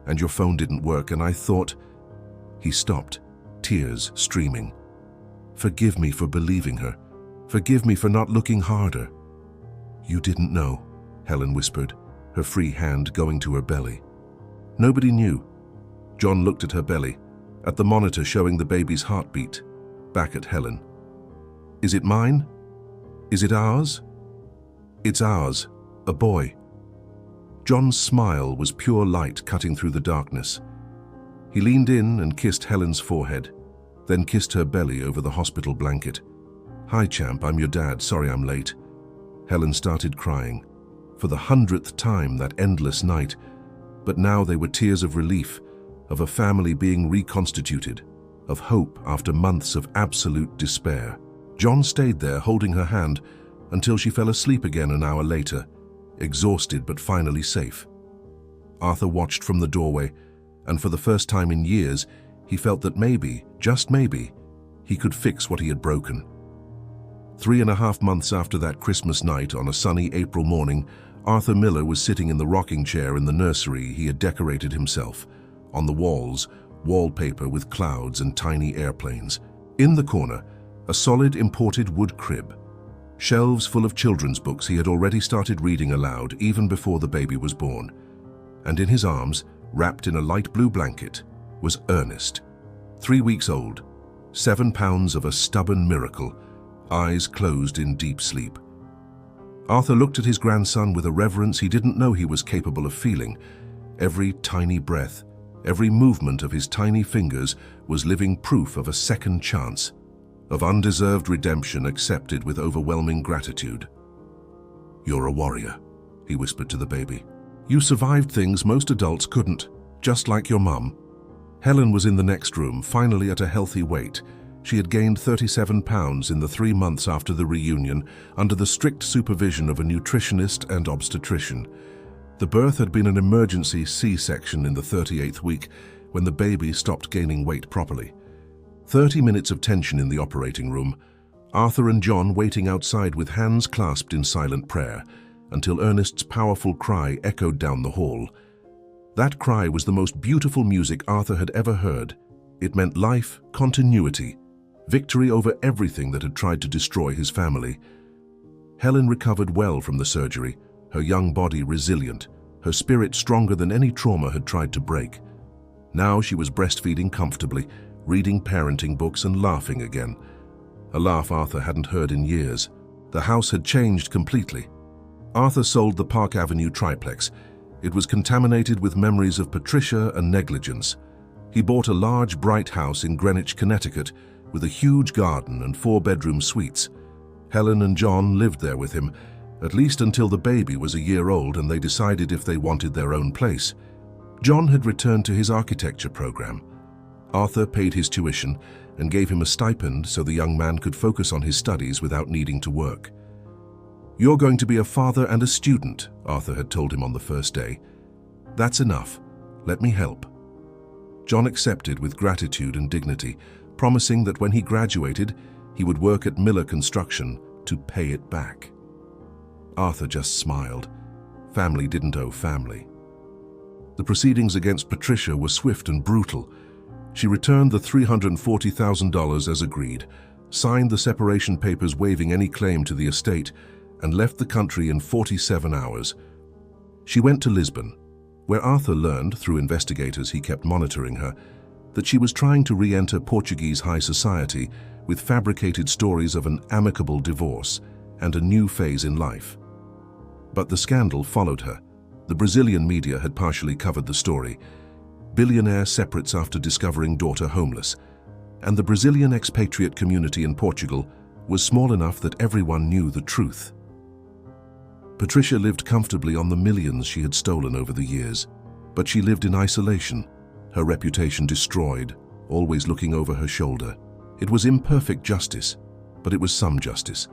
and your phone didn't work, and I thought..." He stopped, tears streaming. "Forgive me for believing her. Forgive me for not looking harder." "You didn't know," Helen whispered, her free hand going to her belly. "Nobody knew." John looked at her belly, at the monitor showing the baby's heartbeat, back at Helen. "Is it mine? Is it ours?" "It's ours. A boy." John's smile was pure light cutting through the darkness. He leaned in and kissed Helen's forehead, then kissed her belly over the hospital blanket. "Hi, champ, I'm your dad. Sorry I'm late." Helen started crying, for the 100th time that endless night, but now they were tears of relief, of a family being reconstituted, of hope after months of absolute despair. John stayed there holding her hand until she fell asleep again an hour later, exhausted but finally safe. Arthur watched from the doorway, and for the first time in years, he felt that maybe, just maybe, he could fix what he had broken. 3.5 months after that Christmas night, on a sunny April morning, Arthur Miller was sitting in the rocking chair in the nursery he had decorated himself. On the walls, wallpaper with clouds and tiny airplanes. In the corner, a solid imported wood crib. Shelves full of children's books he had already started reading aloud even before the baby was born. And in his arms, wrapped in a light blue blanket, was Ernest, 3 weeks old, 7 pounds of a stubborn miracle, eyes closed in deep sleep. Arthur looked at his grandson with a reverence he didn't know he was capable of feeling. Every tiny breath, every movement of his tiny fingers was living proof of a second chance, of undeserved redemption accepted with overwhelming gratitude. "You're a warrior," he whispered to the baby. "You survived things most adults couldn't, just like your mum." Helen was in the next room, finally at a healthy weight. She had gained 37 pounds in the 3 months after the reunion, under the strict supervision of a nutritionist and obstetrician. The birth had been an emergency C-section in the 38th week, when the baby stopped gaining weight properly. 30 minutes of tension in the operating room, Arthur and John waiting outside with hands clasped in silent prayer, until Ernest's powerful cry echoed down the hall. That cry was the most beautiful music Arthur had ever heard. It meant life, continuity, victory over everything that had tried to destroy his family. Helen recovered well from the surgery, her young body resilient, her spirit stronger than any trauma had tried to break. Now she was breastfeeding comfortably, reading parenting books and laughing again. A laugh Arthur hadn't heard in years. The house had changed completely. Arthur sold the Park Avenue triplex. It was contaminated with memories of Patricia and negligence. He bought a large, bright house in Greenwich, Connecticut, with a huge garden and 4-bedroom suites. Helen and John lived there with him, at least until the baby was a year old and they decided if they wanted their own place. John had returned to his architecture program. Arthur paid his tuition and gave him a stipend so the young man could focus on his studies without needing to work. "You're going to be a father and a student," Arthur had told him on the first day. "That's enough. Let me help." John accepted with gratitude and dignity, promising that when he graduated, he would work at Miller Construction to pay it back. Arthur just smiled. Family didn't owe family. The proceedings against Patricia were swift and brutal. She returned the $340,000 as agreed, signed the separation papers waiving any claim to the estate, and left the country in 47 hours. She went to Lisbon, where Arthur learned, through investigators he kept monitoring her, that she was trying to re-enter Portuguese high society with fabricated stories of an amicable divorce and a new phase in life. But the scandal followed her. The Brazilian media had partially covered the story. Billionaire separates after discovering daughter homeless. And the Brazilian expatriate community in Portugal was small enough that everyone knew the truth. Patricia lived comfortably on the millions she had stolen over the years, but she lived in isolation, her reputation destroyed, always looking over her shoulder. It was imperfect justice, but it was some justice.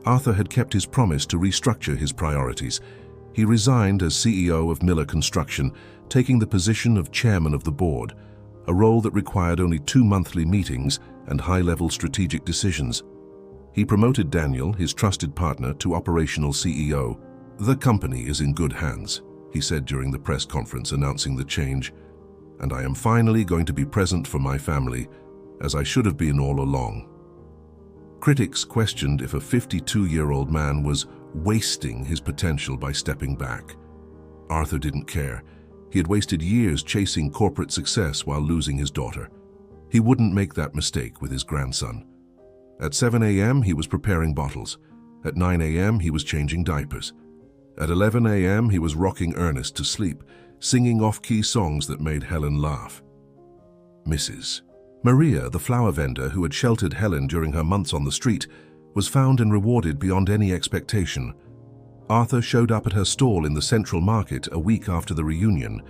Arthur had kept his promise to restructure his priorities. He resigned as CEO of Miller Construction, taking the position of chairman of the board, a role that required only 2 monthly meetings and high-level strategic decisions. He promoted Daniel, his trusted partner, to operational CEO. "The company is in good hands," he said during the press conference announcing the change, "and I am finally going to be present for my family, as I should have been all along." Critics questioned if a 52-year-old man was wasting his potential by stepping back. Arthur didn't care. He had wasted years chasing corporate success while losing his daughter. He wouldn't make that mistake with his grandson. At 7 a.m. he was preparing bottles. At 9 a.m. he was changing diapers. At 11 a.m. he was rocking Ernest to sleep, singing off-key songs that made Helen laugh. Mrs. Maria, the flower vendor who had sheltered Helen during her months on the street, was found and rewarded beyond any expectation. Arthur showed up at her stall in the Central Market a week after the reunion,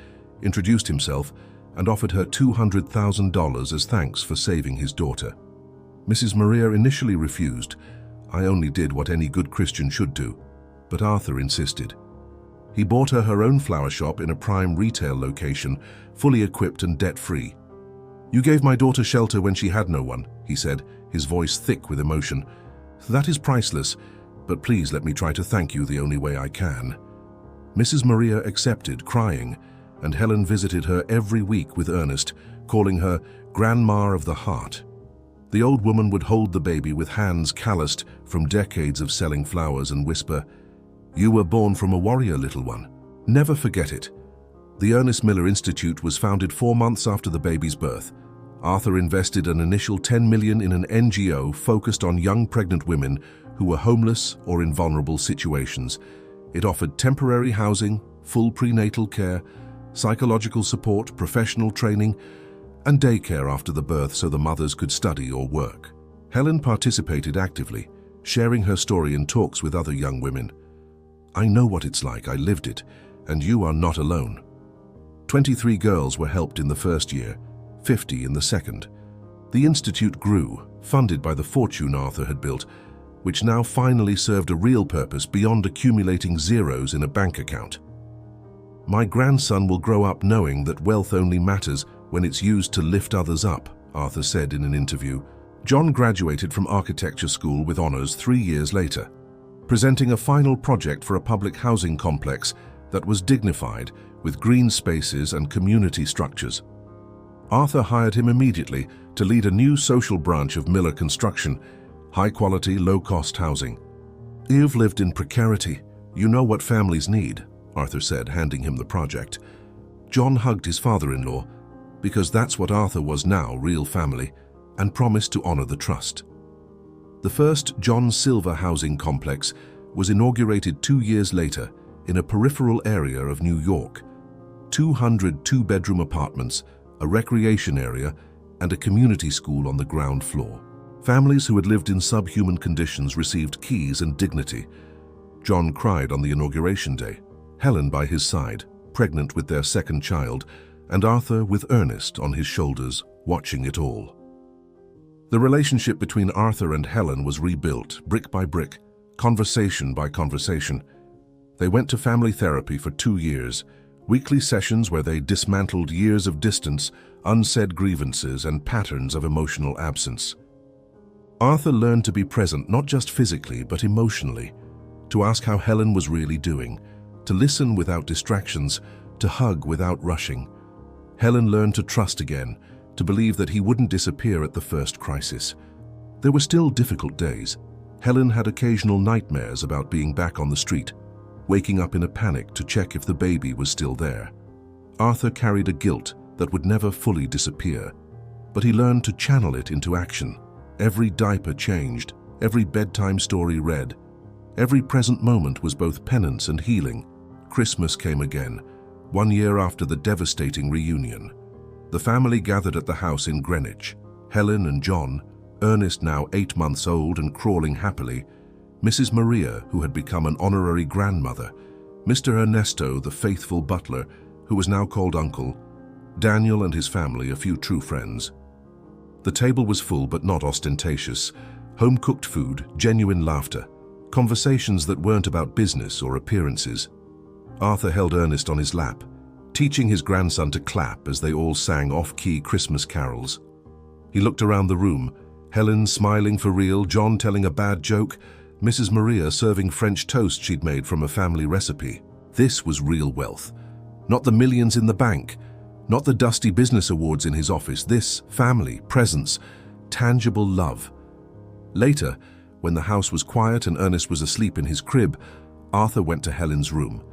introduced himself, and offered her $200,000 as thanks for saving his daughter. Mrs. Maria initially refused. "I only did what any good Christian should do." But Arthur insisted. He bought her own flower shop in a prime retail location, fully equipped and debt-free. "You gave my daughter shelter when she had no one," he said, his voice thick with emotion. "That is priceless, but please let me try to thank you the only way I can." Mrs. Maria accepted, crying, and Helen visited her every week with Ernest, calling her Grandma of the Heart. The old woman would hold the baby with hands calloused from decades of selling flowers and whisper, "You were born from a warrior, little one. Never forget it." The Ernest Miller Institute was founded 4 months after the baby's birth. Arthur invested an initial $10 million in an NGO focused on young pregnant women who were homeless or in vulnerable situations. It offered temporary housing, full prenatal care, psychological support, professional training, and daycare after the birth so the mothers could study or work. Helen participated actively, sharing her story in talks with other young women. "I know what it's like, I lived it, and you are not alone." 23 girls were helped in the first year, 50 in the second. The institute grew, funded by the fortune Arthur had built, which now finally served a real purpose beyond accumulating zeros in a bank account. "My grandson will grow up knowing that wealth only matters when it's used to lift others up," Arthur said in an interview. John graduated from architecture school with honors 3 years later, presenting a final project for a public housing complex that was dignified with green spaces and community structures. Arthur hired him immediately to lead a new social branch of Miller Construction, high-quality, low-cost housing. "You've lived in precarity. You know what families need," Arthur said, handing him the project. John hugged his father-in-law, because that's what Arthur was now, real family, and promised to honor the trust. The first John Silver housing complex was inaugurated 2 years later in a peripheral area of New York. 200 two-bedroom apartments, a recreation area, and a community school on the ground floor. Families who had lived in subhuman conditions received keys and dignity. John cried on the inauguration day, Helen by his side, pregnant with their second child, and Arthur with Ernest on his shoulders, watching it all. The relationship between Arthur and Helen was rebuilt, brick by brick, conversation by conversation. They went to family therapy for 2 years, weekly sessions where they dismantled years of distance, unsaid grievances, and patterns of emotional absence. Arthur learned to be present not just physically but emotionally, to ask how Helen was really doing, to listen without distractions, to hug without rushing. Helen learned to trust again, to believe that he wouldn't disappear at the first crisis. There were still difficult days. Helen had occasional nightmares about being back on the street, waking up in a panic to check if the baby was still there. Arthur carried a guilt that would never fully disappear, but he learned to channel it into action. Every diaper changed, every bedtime story read. Every present moment was both penance and healing. Christmas came again, 1 year after the devastating reunion. The family gathered at the house in Greenwich. Helen and John, Ernest now 8 months old and crawling happily, Mrs. Maria, who had become an honorary grandmother, Mr. Ernesto, the faithful butler, who was now called uncle, Daniel and his family, a few true friends. The table was full but not ostentatious. Home-cooked food, genuine laughter, conversations that weren't about business or appearances. Arthur held Ernest on his lap, teaching his grandson to clap as they all sang off-key Christmas carols. He looked around the room, Helen smiling for real, John telling a bad joke, Mrs. Maria serving French toast she'd made from a family recipe. This was real wealth. Not the millions in the bank, not the dusty business awards in his office. This family, presence, tangible love. Later, when the house was quiet and Ernest was asleep in his crib, Arthur went to Helen's room.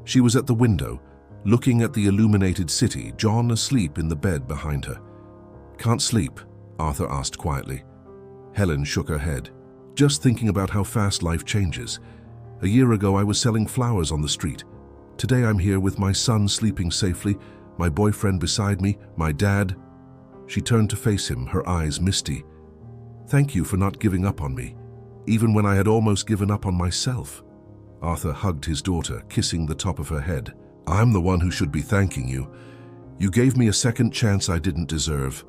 She was at the window, looking at the illuminated city, John asleep in the bed behind her. "Can't sleep?" Arthur asked quietly. Helen shook her head. "Just thinking about how fast life changes. A year ago I was selling flowers on the street. Today I'm here with my son sleeping safely, my boyfriend beside me, my dad." She turned to face him, her eyes misty. "Thank you for not giving up on me, even when I had almost given up on myself." Arthur hugged his daughter, kissing the top of her head. "I'm the one who should be thanking you. You gave me a second chance I didn't deserve.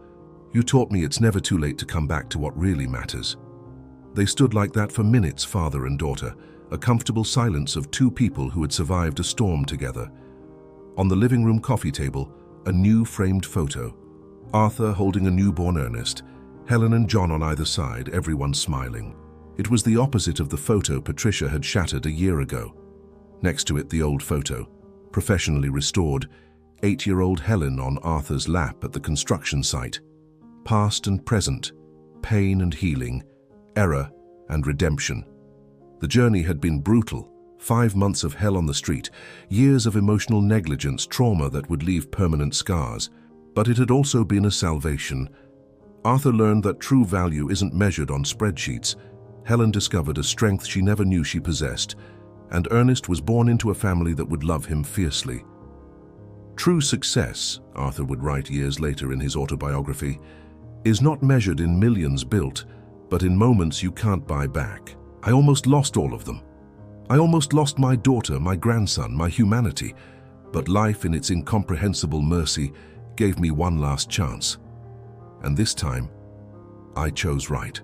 You taught me it's never too late to come back to what really matters." They stood like that for minutes, father and daughter, a comfortable silence of two people who had survived a storm together. On the living room coffee table, a new framed photo. Arthur holding a newborn Ernest, Helen and John on either side, everyone smiling. It was the opposite of the photo Patricia had shattered a year ago. Next to it, the old photo, professionally restored, 8-year-old Helen on Arthur's lap at the construction site. Past and present, pain and healing, error and redemption. The journey had been brutal. 5 months of hell on the street, years of emotional negligence, trauma that would leave permanent scars. But it had also been a salvation. Arthur learned that true value isn't measured on spreadsheets. Helen discovered a strength she never knew she possessed, and Ernest was born into a family that would love him fiercely. True success, Arthur would write years later in his autobiography, is not measured in millions built, but in moments you can't buy back. I almost lost all of them. I almost lost my daughter, my grandson, my humanity, but life in its incomprehensible mercy gave me one last chance. And this time, I chose right.